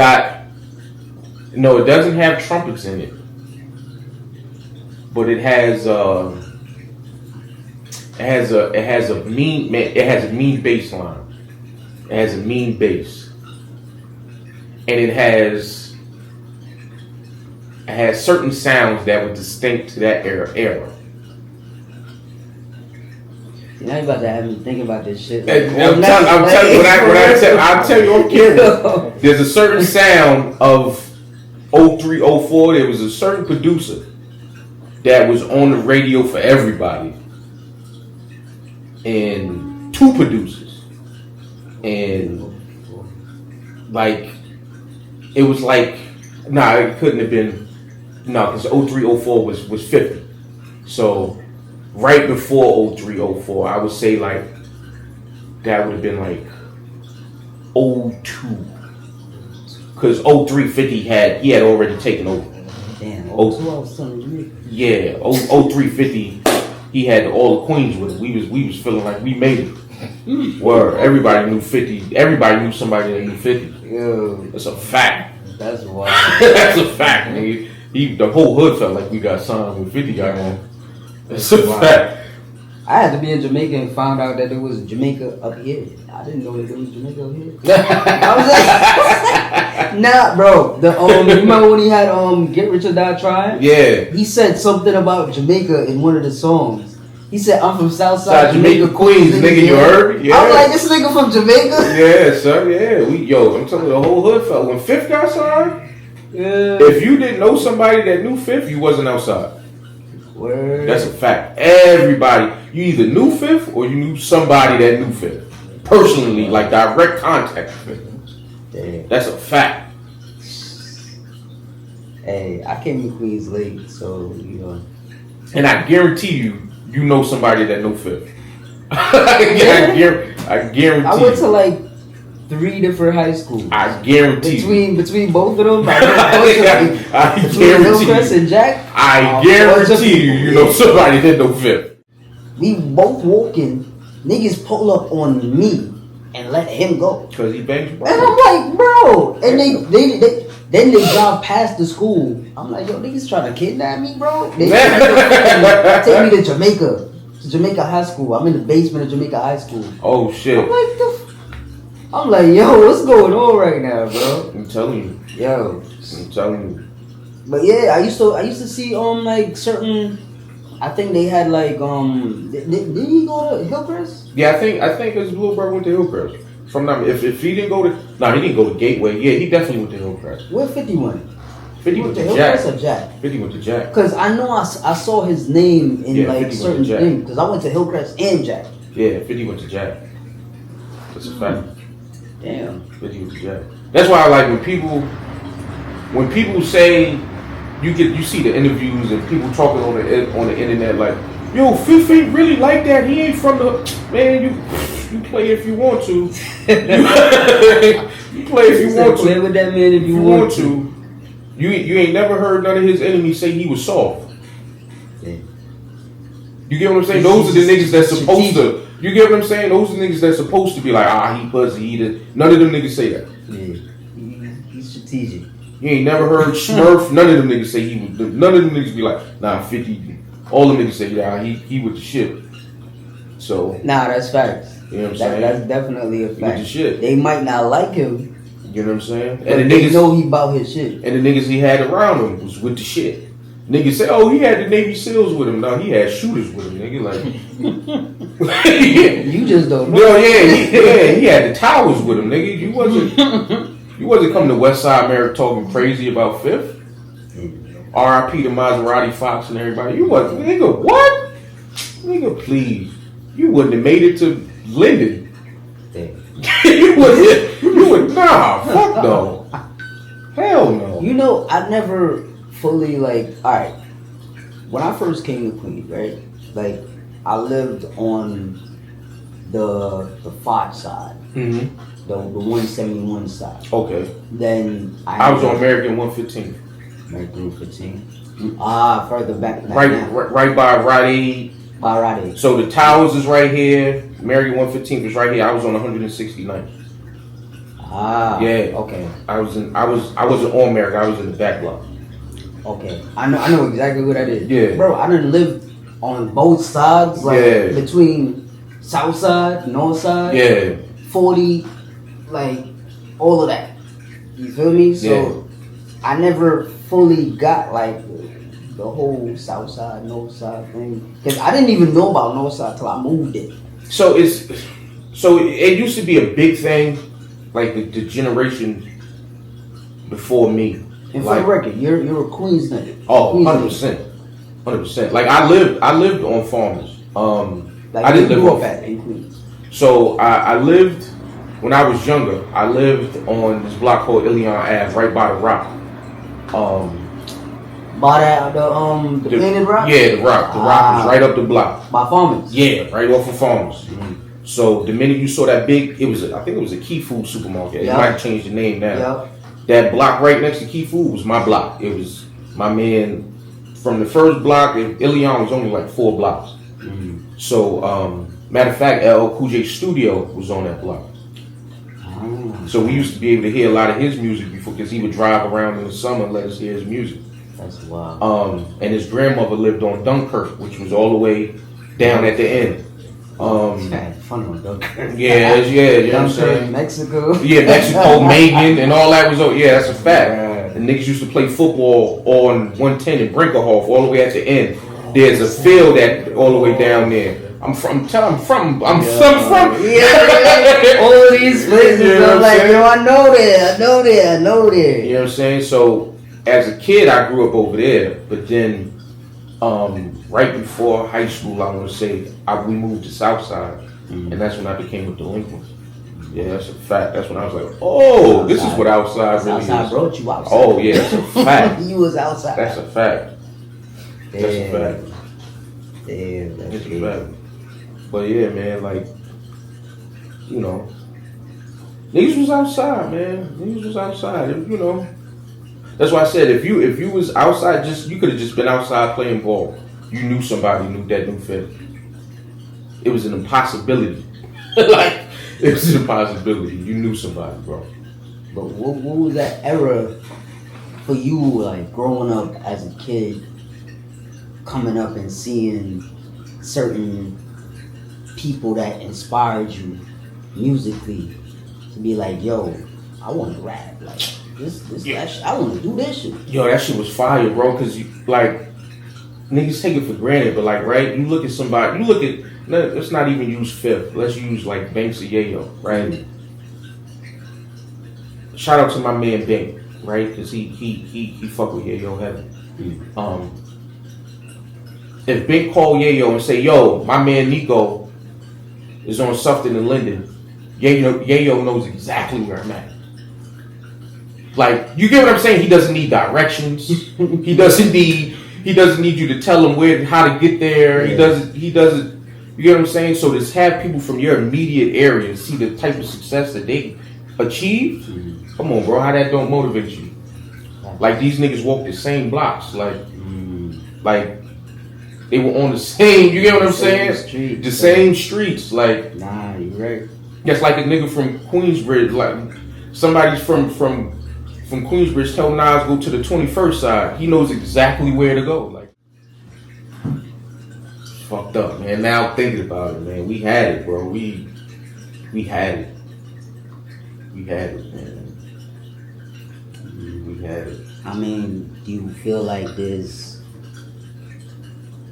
No, it doesn't have trumpets in it. But it has a mean bass line. It has a mean bass. And it has certain sounds that were distinct to that era. Now you about to have me thinking about this shit. I'll tell you on camera. There's a certain sound of 03, 04. There was a certain producer that was on the radio for everybody. And 2 producers, and like it was like it couldn't have been because 0304 was 50. So right before 0304, I would say like that would have been like 02. Because 0350 he had already taken over. Damn, 02 I was telling you. Yeah, 0350 he had all the queens with him. We was feeling like we made it. Where everybody knew 50. Everybody knew somebody that knew 50. Yo, That's a fact. that's wild. That's a fact, nigga. The whole hood felt like we got signed when 50 got on. That's a fact. I had to be in Jamaica and found out that there was Jamaica up here. I didn't know that there was Jamaica up here. I was like, nah, bro. You remember when he had Get Rich or Die Trying? Yeah. He said something about Jamaica in one of the songs. He said, "I'm from Southside Jamaica, Queens, nigga. You heard me? Yeah. I was like, this nigga from Jamaica. Yeah, son. Yeah, I'm telling you, the whole hood felt when Fifth got signed. Yeah. If you didn't know somebody that knew Fifth, you wasn't outside. Word. That's a fact. Everybody, you either knew Fifth or you knew somebody that knew Fifth. Personally, like direct contact with Fifth. Damn. That's a fact. Hey, I came to Queens late, so And I guarantee you know somebody that know Fifth. I guarantee. I went to like 3 different high schools. I guarantee. Between both of them, I between Hillcrest and Jack. I guarantee you know somebody that know Fifth. We both walking, niggas pull up on me and let him go. Cause he banged you. And I'm like, bro. And then they drive past the school. I'm like, yo, niggas trying to kidnap me, bro. They take me to Jamaica High School. I'm in the basement of Jamaica High School. Oh shit. I'm like, yo, what's going on right now, bro? I'm telling you. Yo. I'm telling you. But yeah, I used to see like certain. I think they had like Did he go to Hillcrest? Yeah, I think his little brother went to Hillcrest. If he didn't go to he didn't go to Gateway. Yeah, he definitely went to Hillcrest. Where 50 went? 50 went to Hillcrest Jack. or Jack? 50 went to Jack. Because I know I saw his name in like 50 certain went to Jack. things. Because I went to Hillcrest and Jack. Yeah, 50 went to Jack. That's a fact. Damn. 50 went to Jack. That's why I like when people say you see the interviews and people talking on the internet like, yo, Fifth ain't really like that. He ain't from the man. You play if you want to. You play if you want to. Play with that man if you want to. You ain't never heard none of his enemies say he was soft. Yeah. You get what I'm saying? Those are the niggas that's supposed to. You get what I'm saying? Those are the niggas that's supposed to be like, he pussy. None of them niggas say that. Yeah. He's strategic. You ain't never heard Smurf. None of them niggas say he was. None of them niggas be like, 50. All them niggas say, he with the shit. So. Nah, that's facts. You know what I'm saying? That's definitely a fact. He with the shit. They might not like him. You know what I'm saying? But they know he about his shit. And the niggas he had around him was with the shit. Niggas say, he had the Navy SEALs with him. No, he had shooters with him. Nigga, like. You just don't know. No, he had the towers with him, nigga. You wasn't coming to West Side America talking crazy about Fifth. R.I.P. to Maserati Fox and everybody. You wasn't, nigga. What? Nigga, please. You wouldn't have made it to Linden. You would nah. Fuck no. Hell no. You know, I never fully alright. When I first came to Queens, right? Like, I lived on the 5 side. Mm-hmm. The 171 side. Okay. Then I was on American 115. American 115. Further back right by Rite Aid. By Rite Aid. So the towers is right here. American 115 is right here. I was on 169th. Yeah. Okay. I wasn't on American. I was in the back block. Okay. I know exactly what that is. Yeah. Bro, I done lived on both sides. Between South Side, North Side. Yeah. 40, all of that. You feel me? So I never fully got the whole South Side, North Side thing. Because I didn't even know about North Side till I moved it. So it used to be a big thing, like the generation before me. And for the record, you're a Queens nigga. Oh, 100%. Like I lived on Farmers. I didn't live up in Queens. So I lived when I was younger. I lived on this block called Ilion Ave, right by the Rock. By that the painted rock? Yeah, the Rock. The Rock was right up the block. By Farmers? Yeah, right off of Farmers. So the minute you saw that big, I think it was a Key Food supermarket. It might change the name now. Yep. That block right next to Key Food was my block. It was my man from the first block. Ilion was only like 4 blocks. So matter of fact, LL Cool J studio was on that block. So we used to be able to hear a lot of his music before, because he would drive around in the summer and let us hear his music. That's wild. And his grandmother lived on Dunkirk, which was all the way down at the end. Had fun on Dunkirk. Yeah, you know what I'm saying? Mexico. Yeah, Mexico, Megan, and all that was. Yeah, that's a fact. The niggas used to play football on 110 in Brinkerhoff, all the way at the end. There's a field that all the way down there. I'm from. Yeah. All these places. You know I'm like, yo, I know there. You know what I'm saying? So as a kid, I grew up over there, but then right before high school, I want to say we moved to Southside, and that's when I became a delinquent. Yeah, that's a fact. That's when I was like, oh, outside. This is what outside really outside is. Brought you outside. Oh yeah, that's a fact. You was outside. That's a fact. That's a fact. Damn, that's a fact. But yeah, man, like, you know, niggas was outside, man. Niggas was outside. You know, that's why I said if you was outside, you could have just been outside playing ball. You knew somebody knew fit. It was an impossibility. Like, it was an impossibility. You knew somebody, bro. But what was that era for you, like growing up as a kid, coming up and seeing certain people that inspired you musically to be like, yo, I want to rap, like I want to do this shit. Yo, that shit was fire, bro. Cause like niggas take it for granted, but like, right? You look at somebody. Let's not even use Fifth. Let's use like Banks or Yayo, right? Shout out to my man Bank, right? Cause he fuck with Yayo heavy. If Bank call Yayo and say, yo, my man Nikko is on Sufton and Linden, Yayo knows exactly where I'm at. Like, you get what I'm saying? He doesn't need directions. He doesn't need you to tell him how to get there. Yeah. He doesn't. You get what I'm saying? So to have people from your immediate area see the type of success that they achieved, come on, bro, how that don't motivate you? Like, these niggas walk the same blocks, like they were on the same. You get what I'm saying? The same streets, like. Nah, you right. That's like a nigga from Queensbridge, like somebody's from Queensbridge tell Nas go to the 21st side. He knows exactly where to go. Like, it's fucked up, man. Now thinking about it, man, we had it, bro. We had it. We had it, man. We had it. I mean, do you feel like there's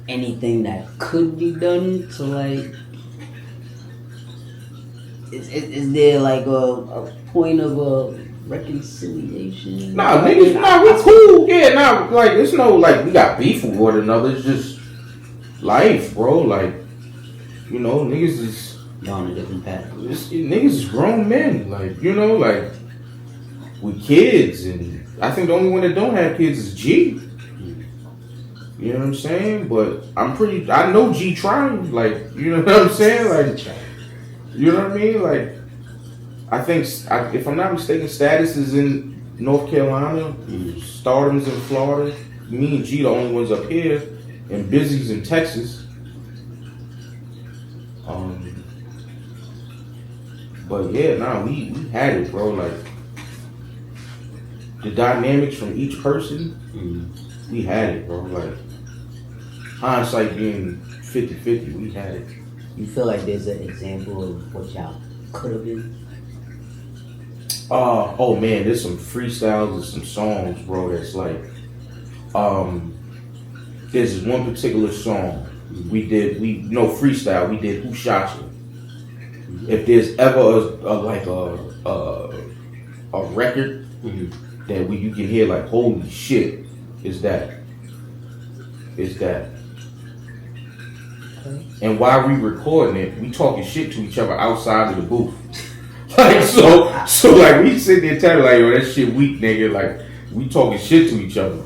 anything that could be done to like? Is there like a point of a reconciliation? Nah, niggas, we cool. Yeah, like, it's no, like, we got beef with one another. It's just life, bro. Like, you know, niggas is on a different path. Niggas is grown men. Like, you know, like, with kids. And I think the only one that don't have kids is G. You know what I'm saying? But I know G trying. Like, you know what I'm saying? Like, you know what I mean? Like, I think, if I'm not mistaken, Status is in North Carolina, Stardom's in Florida, me and G the only ones up here, and Busy's in Texas. But yeah, we had it, bro. Like, the dynamics from each person, we had it, bro. Like, hindsight being 50-50, we had it. You feel like there's an example of what y'all could have been? Oh man, there's some freestyles and some songs, bro, that's like, there's this one particular song we freestyle, we did Who Shot You? If there's ever a record that you can hear like, holy shit, is that. And while we recording it, we talking shit to each other outside of the booth. Like so like we sit there telling like, yo, that shit weak, nigga. Like we talking shit to each other.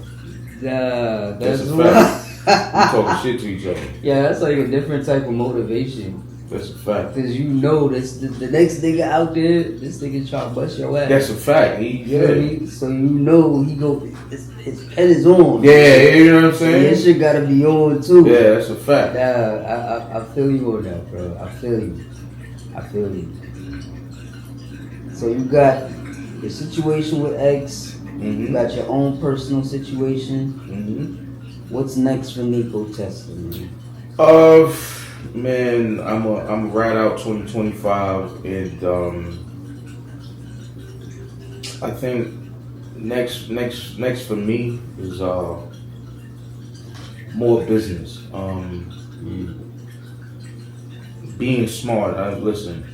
Yeah, that's a fact. We talking shit to each other. Yeah, that's like a different type of motivation. That's a fact. Cause you know this the next nigga out there, this nigga try to bust your ass. That's a fact. You know what I mean? So you know he go his pen is on. Yeah, you know what I'm saying? Your shit gotta be on too. Yeah, that's a fact. Yeah, I feel you on that, bro. I feel you. So you got your situation with X. You got your own personal situation. What's next for Nikko Tesla, man? Man, I'm right out 2025, and I think next for me is more business. Being smart. Listen,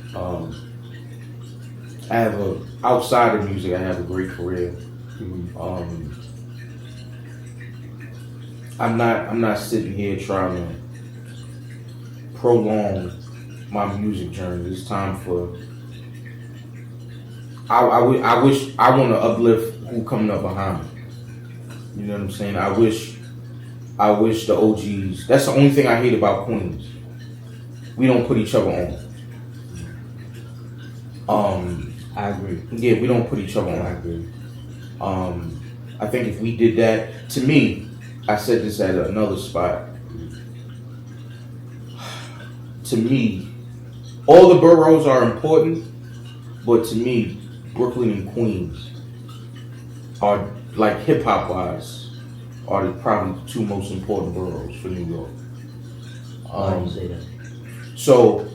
I have outside of music, I have a great career. I'm not sitting here trying to prolong my music journey. It's time for. I want to uplift who coming up behind me. You know what I'm saying? I wish the OGs. That's the only thing I hate about Queens. We don't put each other on. I agree. Yeah, we don't put each other on. I agree. I think if we did that, to me, I said this at another spot. To me, all the boroughs are important, but to me, Brooklyn and Queens are, like hip hop wise, are probably the two most important boroughs for New York. Why do you say that? So,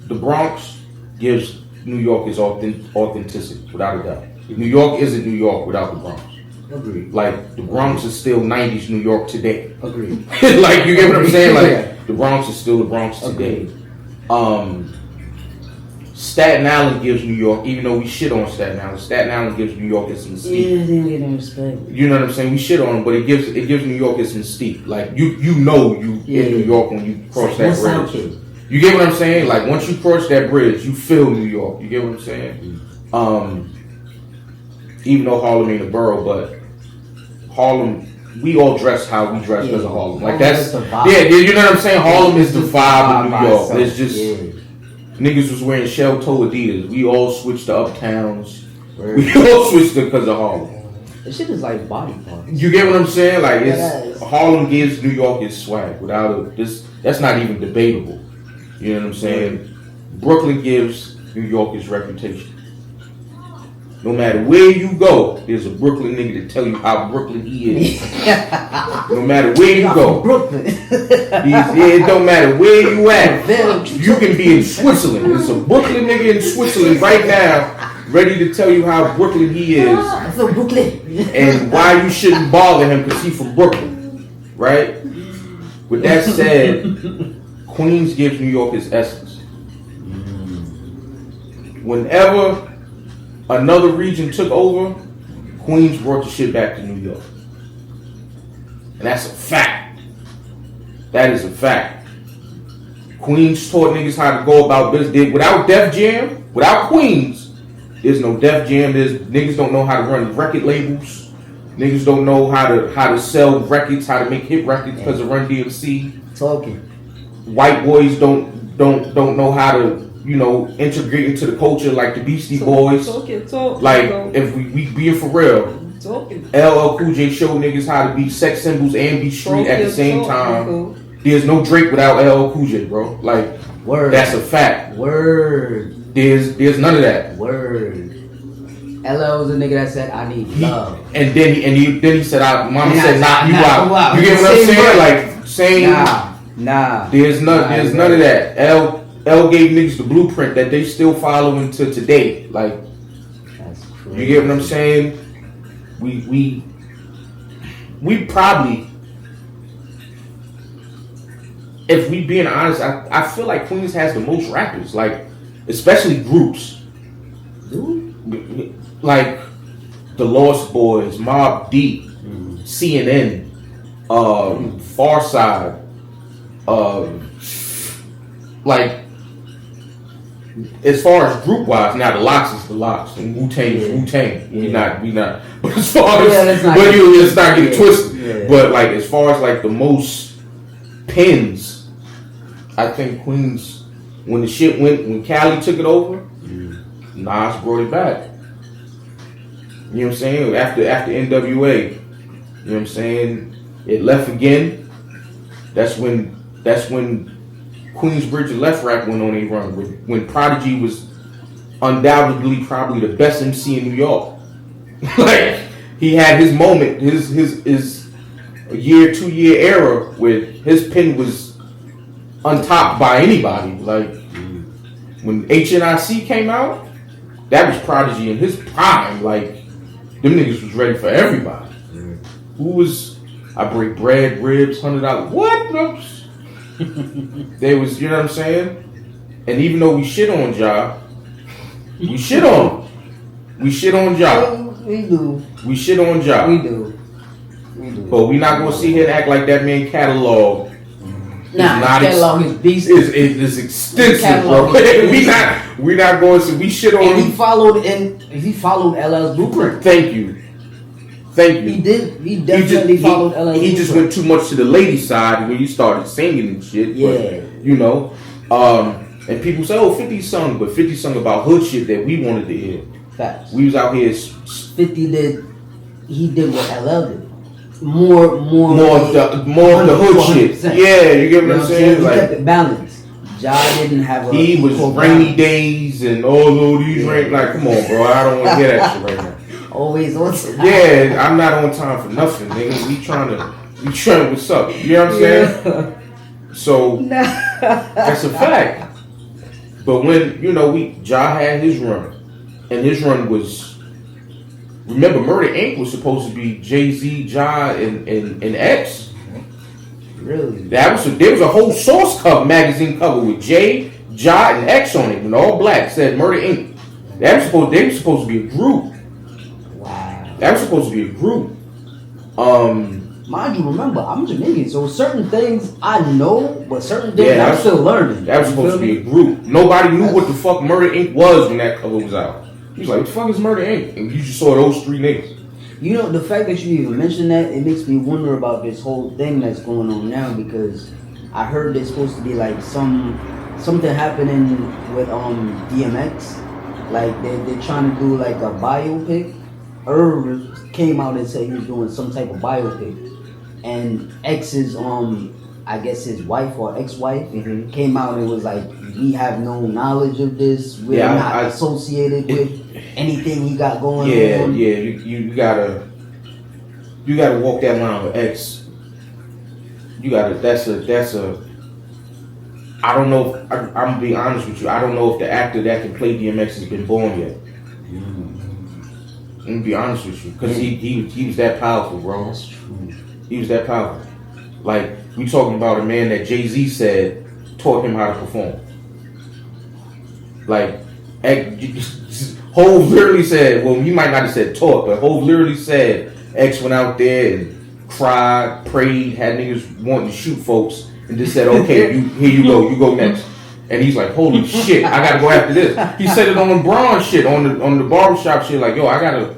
the Bronx gives New York its authenticity, without a doubt. New York isn't New York without the Bronx. Agreed. Like, the Bronx is still 90s New York today. Agreed. Like, you get what I'm saying? Like, the Bronx is still the Bronx today. Staten Island gives New York, even though we shit on Staten Island gives New York its mystique. Yeah, they don't get no respect. You know what I'm saying? We shit on them, but it gives New York its mystique. Like, you know you in New York when you cross that bridge. You get what I'm saying? Like, once you cross that bridge, you feel New York. You get what I'm saying? Even though Harlem ain't a borough, but Harlem, we all dress how we dress because of Harlem. Like, that's the vibe. Yeah, you know what I'm saying? Harlem is the vibe of New York. It's just niggas was wearing shell toe Adidas. We all switched to Uptowns. We all switched to because of Harlem. This shit is like body parts. You get what I'm saying? Like, it's Harlem gives New York its swag. Without that's not even debatable. You know what I'm saying? Brooklyn gives New York its reputation. No matter where you go, there's a Brooklyn nigga to tell you how Brooklyn he is. No matter where you go. Brooklyn. It don't matter where you at. You can be in Switzerland. There's a Brooklyn nigga in Switzerland right now, ready to tell you how Brooklyn he is. I'm from Brooklyn. And why you shouldn't bother him because he's from Brooklyn. Right? With that said, Queens gives New York its essence. Whenever another region took over, Queens brought the shit back to New York. And that's a fact. That is a fact. Queens taught niggas how to go about business. Without Def Jam, without Queens, there's no Def Jam. Niggas don't know how to run record labels. Niggas don't know how to sell records, how to make hit records because of Run DMC. Talking. White boys don't know how to, you know, integrate into the culture like the Beastie Boys. Like, if we being for real, LL Cool J showed niggas how to be sex symbols and be street at the same time. There's no Drake without LL Cool J, bro. Like, that's a fact. There's none of that. LL was a nigga that said, I need love. And then he said, Mama said, knock you out. You get what I'm saying? Like, saying, Nah. There's none of that. L gave niggas the blueprint that they still following to today. Like, that's crazy. You get what I'm saying? We probably, if we being honest, I feel like Queens has the most rappers, like, especially groups. Like the Lost Boys, Mobb Deep, CNN, Farside. Like, as far as group wise, now the Locks is the Locks, and Wu Tang is Wu Tang. We not. But as far as, let's not get twisted. Yeah. But like, as far as like the most pins, I think Queens, when Cali took it over, Nas brought it back. You know what I'm saying? After NWA, you know what I'm saying? It left again. That's when Queensbridge and Left Rack went on a run. When Prodigy was undoubtedly probably the best MC in New York. Like, he had his moment, his year, 2 year era where his pen was untopped by anybody. Like, when HNIC came out, that was Prodigy in his prime. Like, them niggas was ready for everybody. Who was, I break bread, ribs, $100. What? No. They was, you know what I'm saying? And even though we shit on Ja, we shit on him. We shit on Ja. We do. We shit on Ja. We do. But we not gonna sit here and act like that man catalog. Catalog is beast. Is extensive, bro. we not going to. We shit on him. He followed LL's blueprint. Thank you. He did. He definitely followed LL's blueprint. He just went too much to the lady side when you started singing and shit. Yeah. But, you know, and people say, "Oh, 50 sung," but 50 sung about hood shit that we wanted to hear. Facts. We was out here. 50 did. He did what LL did. More of the hood shit. Yeah, you get what I'm saying? He like, kept it balanced. Ja didn't have a. He was rainy days and all of these rain. Like, come on, bro. I don't want to hear that shit right now. Always on time. Yeah, I'm not on time for nothing, nigga. We trying to. What's up? You know what I'm saying? So that's a fact. But when Ja had his run, and his run was. Remember, Murder Inc. was supposed to be Jay-Z, Ja, and X. Really? There was a whole Source magazine cover with Jay, Ja, and X on it, and all black, said Murder Inc. They were supposed to be a group. Wow. That was supposed to be a group. Mind you, remember, I'm Jamaican, so certain things I know, but certain things I'm still learning. That was supposed to be a group. Nobody knew what the fuck Murder Inc. was when that cover was out. He was like, what the fuck is Murder Inc.? And you just saw those three niggas. You know, the fact that you even mentioned that, it makes me wonder about this whole thing that's going on now, because I heard there's supposed to be like something happening with DMX. Like they're trying to do like a biopic. Irv came out and said he was doing some type of biopic. And X's I guess his wife or ex-wife came out and was like, we have no knowledge of this. We're not associated with anything he got going on. Yeah, you gotta walk that line with X. That's a I don't know if, I'm gonna be honest with you, I don't know if the actor that can play DMX has been born yet. I'm gonna be honest with you, because he was that powerful, bro. That's true. He was that powerful. Like, we talking about a man that Jay-Z said taught him how to perform. Like, Hov literally said, well, he might not have said taught, but Hov literally said X went out there and cried, prayed, had niggas wanting to shoot folks, and just said, okay, here you go next. And he's like, holy shit, I gotta go after this. He said it on the Braun shit, on the barbershop shit, like, yo, I gotta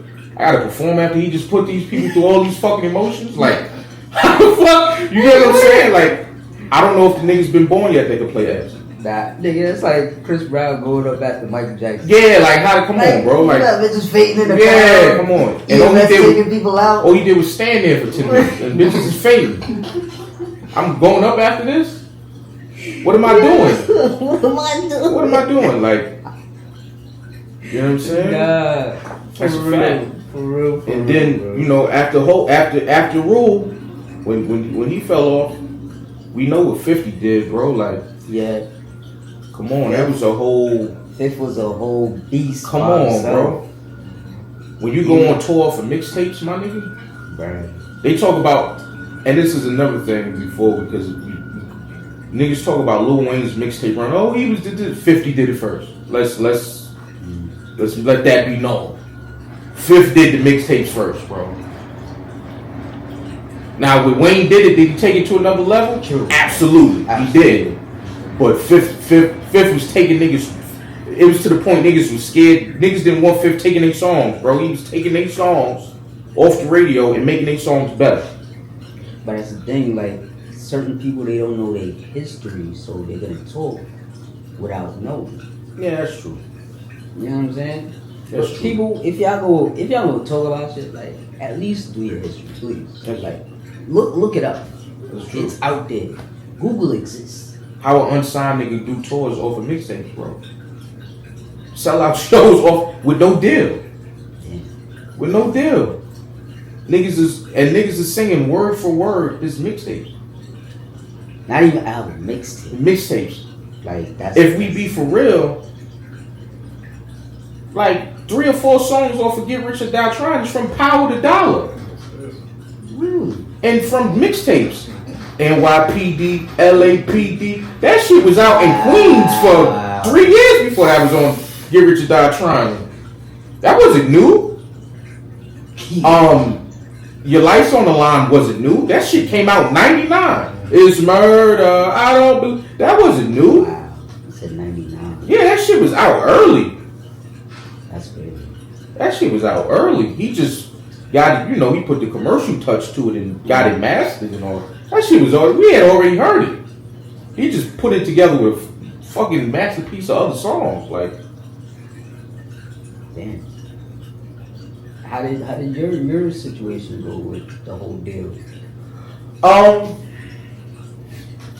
perform after he just put these people through all these fucking emotions. Like, how the fuck? You get what I'm saying? Like, I don't know if the niggas been born yet they can play X. Nah, nigga, it's like Chris Brown going up after Michael Jackson. Yeah, like, come on, bro. Like, bitches fading in the crowd. Yeah, come on. And all he did was stand there for 10 minutes, and bitches is fading. I'm going up after this? What am I doing? What am I doing? Like, you know what I'm saying? Nah, that's a fact. For real. And then, after Rule, when he fell off, we know what 50 did, bro. Like, yeah. Come on, that was a whole... Fifth was a whole beast. Come on, bro. When you go on tour for mixtapes, my nigga, they talk about... And this is another thing before, because niggas talk about Lil Wayne's mixtape run. Oh, 50 did it first. Let's let that be known. Fifth did the mixtapes first, bro. Now, when Wayne did it, did he take it to another level? True. Absolutely, he did. But Fifth was taking niggas. It was to the point niggas was scared. Niggas didn't want Fifth taking their songs, bro. He was taking their songs off the radio and making their songs better. But that's the thing, like, certain people, they don't know their history, so they're gonna talk without knowing. Yeah, that's true. You know what I'm saying? That's But true. people, if y'all go talk about shit, like, at least do your history, please. That's Like, look it up. That's true. It's out there. Google exists. How an unsigned nigga do tours off of mixtapes, bro? Sell out shows off with no deal. Yeah. With no deal. Niggas is singing word for word his mixtapes. Not even album, mixtape. Mixtapes. Like, that's. If we be for real, like 3 or 4 songs off of Get Rich or Die Trying is from Power to Dollar. Really? And from mixtapes. NYPD, LAPD. That shit was out in Queens for 3 years before that was on Get Rich or Die Trying. That wasn't new. Your Lights on the Line wasn't new. That shit came out in 99. It's murder. I don't believe. That wasn't new. Wow. You said 99. Yeah, that shit was out early. That's crazy. That shit was out early. He just got it, he put the commercial touch to it and got it mastered and all. That shit was already, we had already heard it. He just put it together with fucking masterpiece of other songs. Like, Damn. How did your situation go with the whole deal?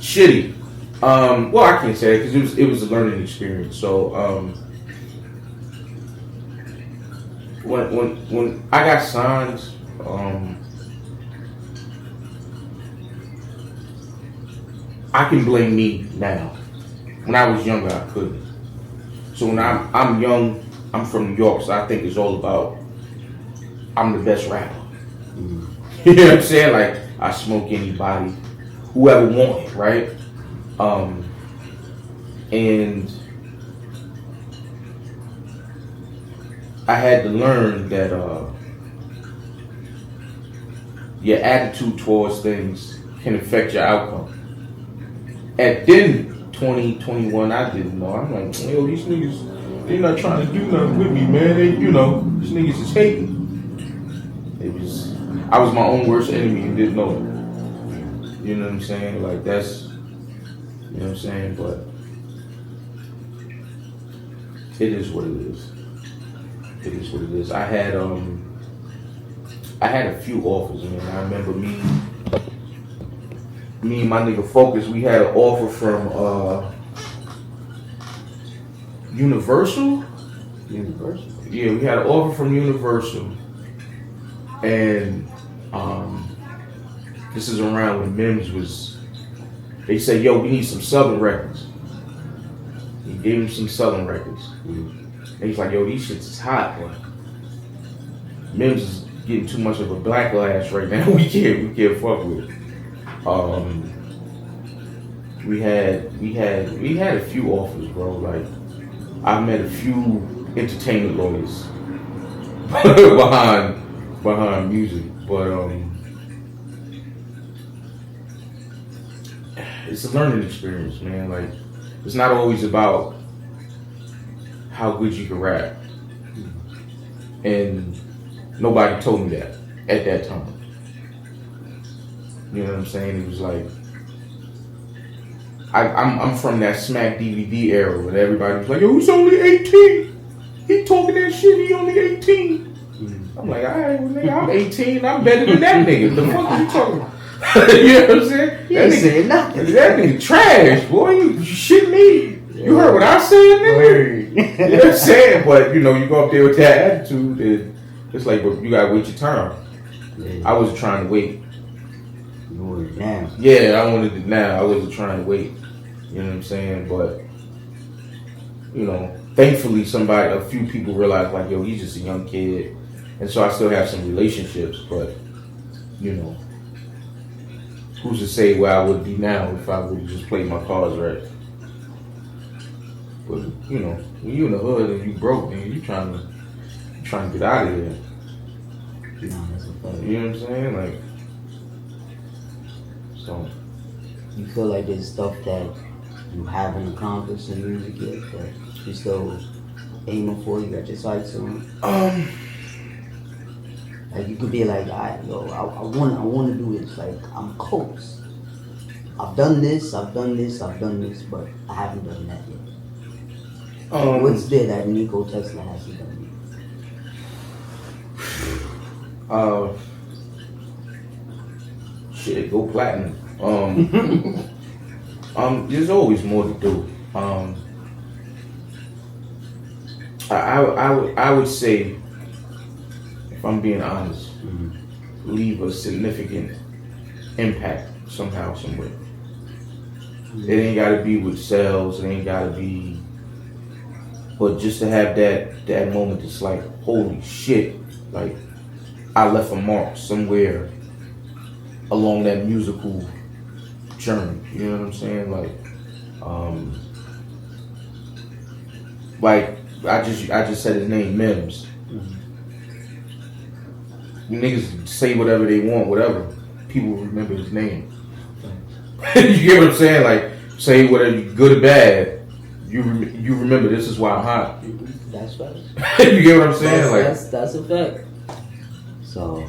shitty. Well, I can't say it because it was a learning experience. So, when I got signed, I can blame me now. When I was younger, I couldn't. So when I'm young, I'm from New York, so I think it's all about I'm the best rapper. Mm-hmm. You know what I'm saying? Like, I smoke anybody, whoever want it, right? And I had to learn that your attitude towards things can affect your outcome. At then 2021, I didn't know. I'm like, yo, these niggas, they not trying to do nothing with me, man. They, these niggas is hating. I was my own worst enemy and didn't know it. You know what I'm saying? Like, that's, you know what I'm saying? But it is what it is. It is what it is. I had a few offers, man. I remember me and my nigga Focus, we had an offer from Universal. Universal. Yeah, we had an offer from Universal. And this is around when Mims was, they said, yo, we need some Southern records. He gave him some Southern records. And he's like, yo, these shits is hot, boy. Mims is getting too much of a backlash right now. We can't fuck with it. We had a few offers, bro. Like, I met a few entertainment lawyers behind music, but it's a learning experience, man. Like, it's not always about how good you can rap, and nobody told me that at that time. You know what I'm saying? It was like, I'm from that Smack DVD era when everybody was like, yo, he's only 18. He talking that shit, he only 18. I'm like, all right, well, nigga, I'm 18. I'm better than that nigga. The fuck are you talking about? You know what I'm saying? He ain't saying nothing. That nigga trash, boy. You shitting me. You heard what I said, nigga? You know what I'm saying? But, you go up there with that attitude, and it's like, but you gotta wait your turn. Yeah. I wasn't trying to wait. You want it now. Yeah, I wanted it now. I wasn't trying to wait. You know what I'm saying? But, thankfully a few people realized, like, yo, he's just a young kid. And so I still have some relationships, but, who's to say where I would be now if I would have just played my cards right? But, when you in the hood and you broke, man, you trying to get out of here. No, that's a fact. You know what I'm saying? Like, So You feel like there's stuff that you haven't accomplished in music yet that you still aiming for? You got your sights on? Like you could be like, I want to do this. Like I'm close. I've done this, but I haven't done that yet. What's there that Nikko Tesla hasn't done yet? Shit, go platinum. There's always more to do. I would say, if I'm being honest, leave a significant impact somehow, somewhere. It ain't gotta be with sales. It ain't gotta be, but just to have that moment, it's like, holy shit, like I left a mark somewhere along that musical journey. You know what I'm saying? Like I just said his name, Mims. Niggas say whatever they want, whatever. People remember his name. You get what I'm saying? Like, say whatever, good or bad, you remember this is why I'm hot. That's right. You get what I'm saying? That's a fact. So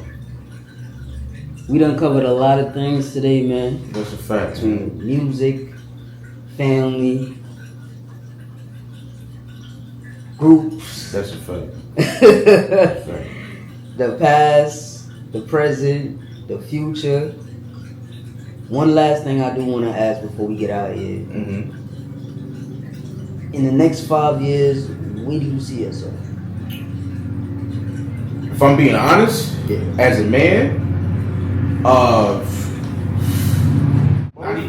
we done covered a lot of things today, man. That's a fact. Between music, family, groups. That's a fact. That's a fact. The past, the present, the future. One last thing I do want to ask before we get out of here. In the next 5 years, where do you see yourself? If I'm being honest, as a man,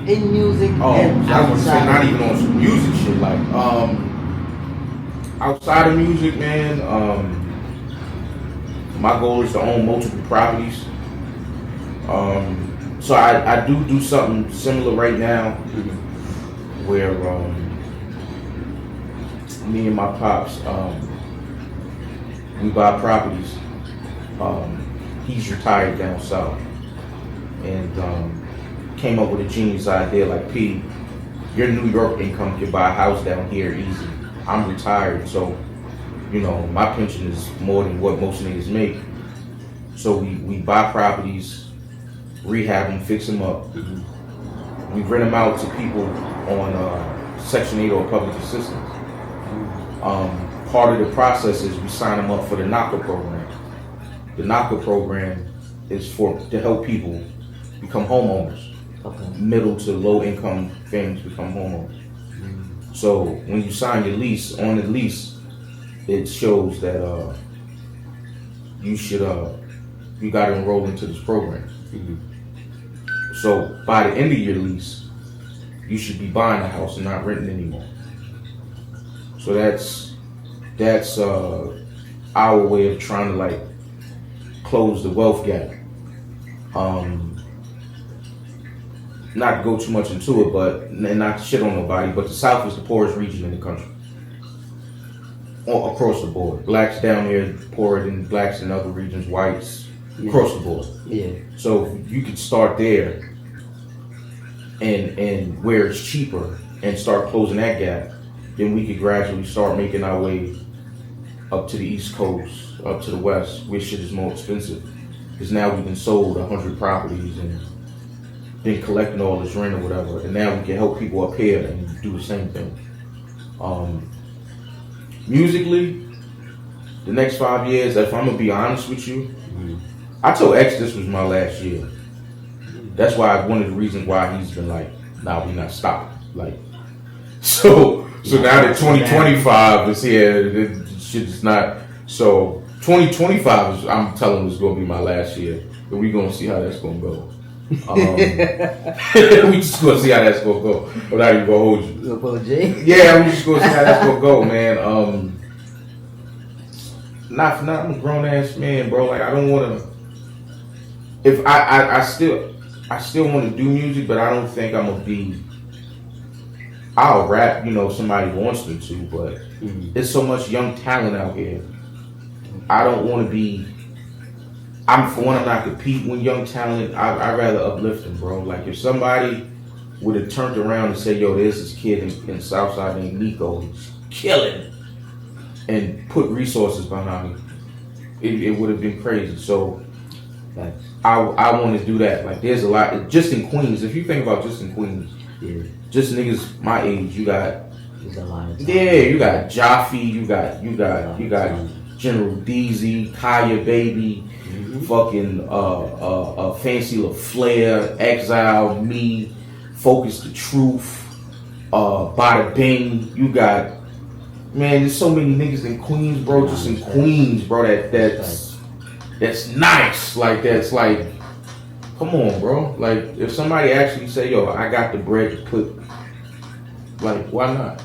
in music and I was gonna say outside. not even on some music shit. Like, outside of music, man, my goal is to own multiple properties. So I do something similar right now, where me and my pops, we buy properties. He's retired down south, and came up with a genius idea. Like, P, your New York income can buy a house down here easy. I'm retired, so you know my pension is more than what most niggas make. So we buy properties, rehab them, fix them up. We rent them out to people on Section 8 or public assistance. Part of the process is we sign them up for the NACA program. The NACA program is to help people become homeowners. Middle to low income families become homeowners. So when you sign your lease, on the lease, it shows that you got to enroll into this program. So by the end of your lease, you should be buying a house and not renting anymore. So that's our way of trying to like close the wealth gap. Not to go too much into it, but and not to shit on nobody, but the South is the poorest region in the country. Across the board. Blacks down here poorer than blacks in other regions, whites, across the board. Yeah. So you could start there and where it's cheaper and start closing that gap, then we could gradually start making our way up to the East Coast, up to the West, where shit is more expensive. Because now we've been sold 100 properties and been collecting all this rent or whatever, and now we can help people up here and do the same thing. Musically, the next 5 years, if I'm gonna be honest with you, I told X this was my last year. That's why one of the reasons why he's been like, nah, we not stopping. Like, so now that 2025 is here, this shit is not. So 2025 is, I'm telling him, it's gonna be my last year, and we gonna see how that's gonna go. We just gonna see how that's gonna go. I'm not even gonna hold you. You gonna J? Yeah, we just gonna see how that's gonna go, man. Not for nothing, I'm a grown ass man, bro. Like, I don't wanna. If I still want to do music, but I don't think I'm gonna be. I'll rap, you know, if somebody wants me to, but there's so much young talent out here. I don't want to be. I'm not competing with young talent. I'd rather uplift them, bro. Like if somebody would have turned around and said, "Yo, there's this kid in Southside named Nikko, he's killing," and put resources behind him, it would have been crazy. So I want to do that. Like there's a lot just in Queens. If you think about just in Queens, just niggas my age, you got. There's a lot of time. Yeah, you got Jaffe, you got General DZ, Kaya Baby, fucking Fancy LaFleur, Exile, me, Focus the Truth, Bada Bing. You got, man, there's so many niggas in Queens, bro. Just in Queens, bro. That's nice. Like that's like, come on, bro. Like if somebody actually say, yo, I got the bread to put, like why not?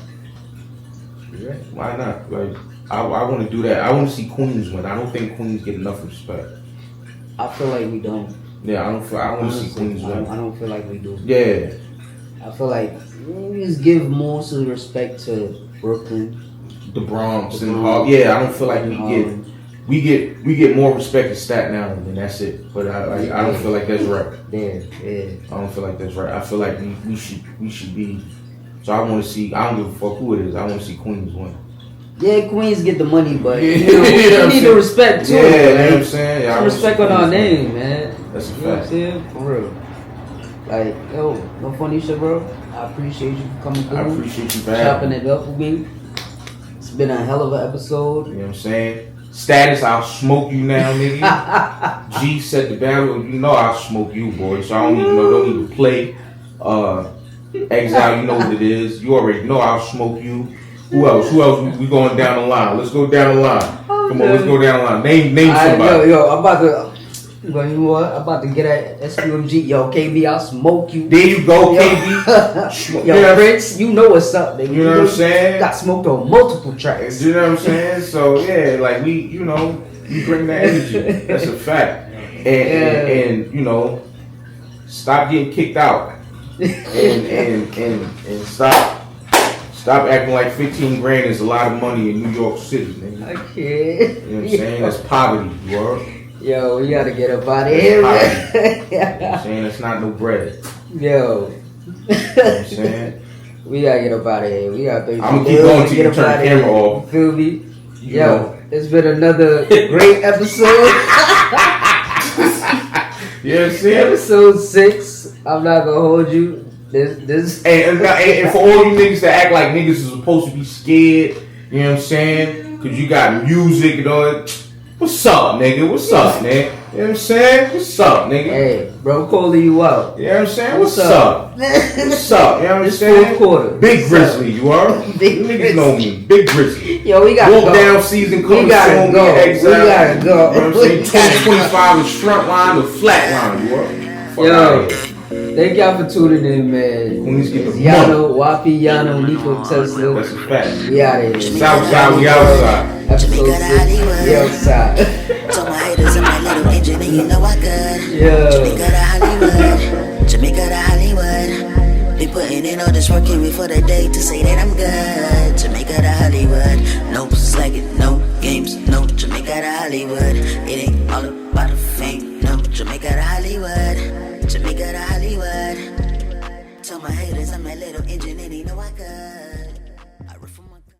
Yeah, why not? Like I want to do that. I want to see Queens win. I don't think Queens get enough respect. I feel like we don't. Yeah, I want to see Queens win. I don't feel like we do. Yeah. I feel like we just give most of the respect to Brooklyn, the Bronx, and Harlem. Yeah, I don't feel like we get more respect to Staten Island, and that's it. But I don't feel like that's right. Yeah. I don't feel like that's right. I feel like we should be. So I want to see. I don't give a fuck who it is. I want to see Queens win. Yeah, Queens get the money, but you we need the respect too. Yeah, like, you know what I'm saying. Yeah, some respect on our name, man. That's a fact. You know what I'm saying? For real. Like, yo, no funny shit, bro. I appreciate you for coming through. I appreciate you for chopping it up with me. It's been a hell of an episode. You know what I'm saying? Status, I'll smoke you now, nigga. G set the battle. You know I'll smoke you, boy. So I don't need to play. Exile, you know what it is. You already know I'll smoke you. Who else? We going down the line. Let's go down the line. Come on, let's go down the line. Name somebody. Yo, I'm about to. You know what? I'm about to get at SWMG. Yo, KB, I'll smoke you. There you go, KB. Yo, Prince, you know what's up, nigga. You know what I'm saying? Got smoked on multiple tracks. You know what I'm saying? So yeah, like we bring that energy. That's a fact. And you know, stop getting kicked out. and stop acting like 15 grand is a lot of money in New York City, man. I can't. You know what I'm saying? That's poverty, bro. Yo, we gotta get up out of here, man. You know what I'm saying? That's not no bread. Yo. You know what I'm saying? We gotta get up out of here. We gotta I'm gonna keep going till you turn the camera off. You feel me? You Yo, know. it's been another great episode. You know what I'm saying? Episode 6. I'm not gonna hold you. This and for all you niggas that act like niggas is supposed to be scared, you know what I'm saying? Cause you got music and all that. What's up, nigga? What's up, nigga? You know what I'm saying? What's up, nigga? Hey, bro, calling you out. You know what I'm saying? What's up? What's up? You know what I'm Fourth saying? quarter. Big Grizzly, you are? Big Niggas Grizzly. know me. Big Grizzly. Yo, we gotta Walk go. down season coming We gotta soon. go. Exile. We gotta go. You know what I'm saying? 2025 is front line or flat line, you are? Fuck Yo. out here. Thank y'all for tuning in, man. Queens get the Yano, Wapi, Yano, Nikko Tesla. That's a fact. We out of here. Southside, we outside. Episode 6. We outside. Told my haters I'm my little engine and you know I could. Yeah. Jamaica to Hollywood. Jamaica to Hollywood. Been putting in all this work here before the day to say that I'm good. Jamaica to Hollywood. No slacking, no games, no Jamaica to Hollywood. It ain't all about the fame, no Jamaica to Hollywood. Jamaica to Hollywood. Told my haters I'm that little engine and they know I could.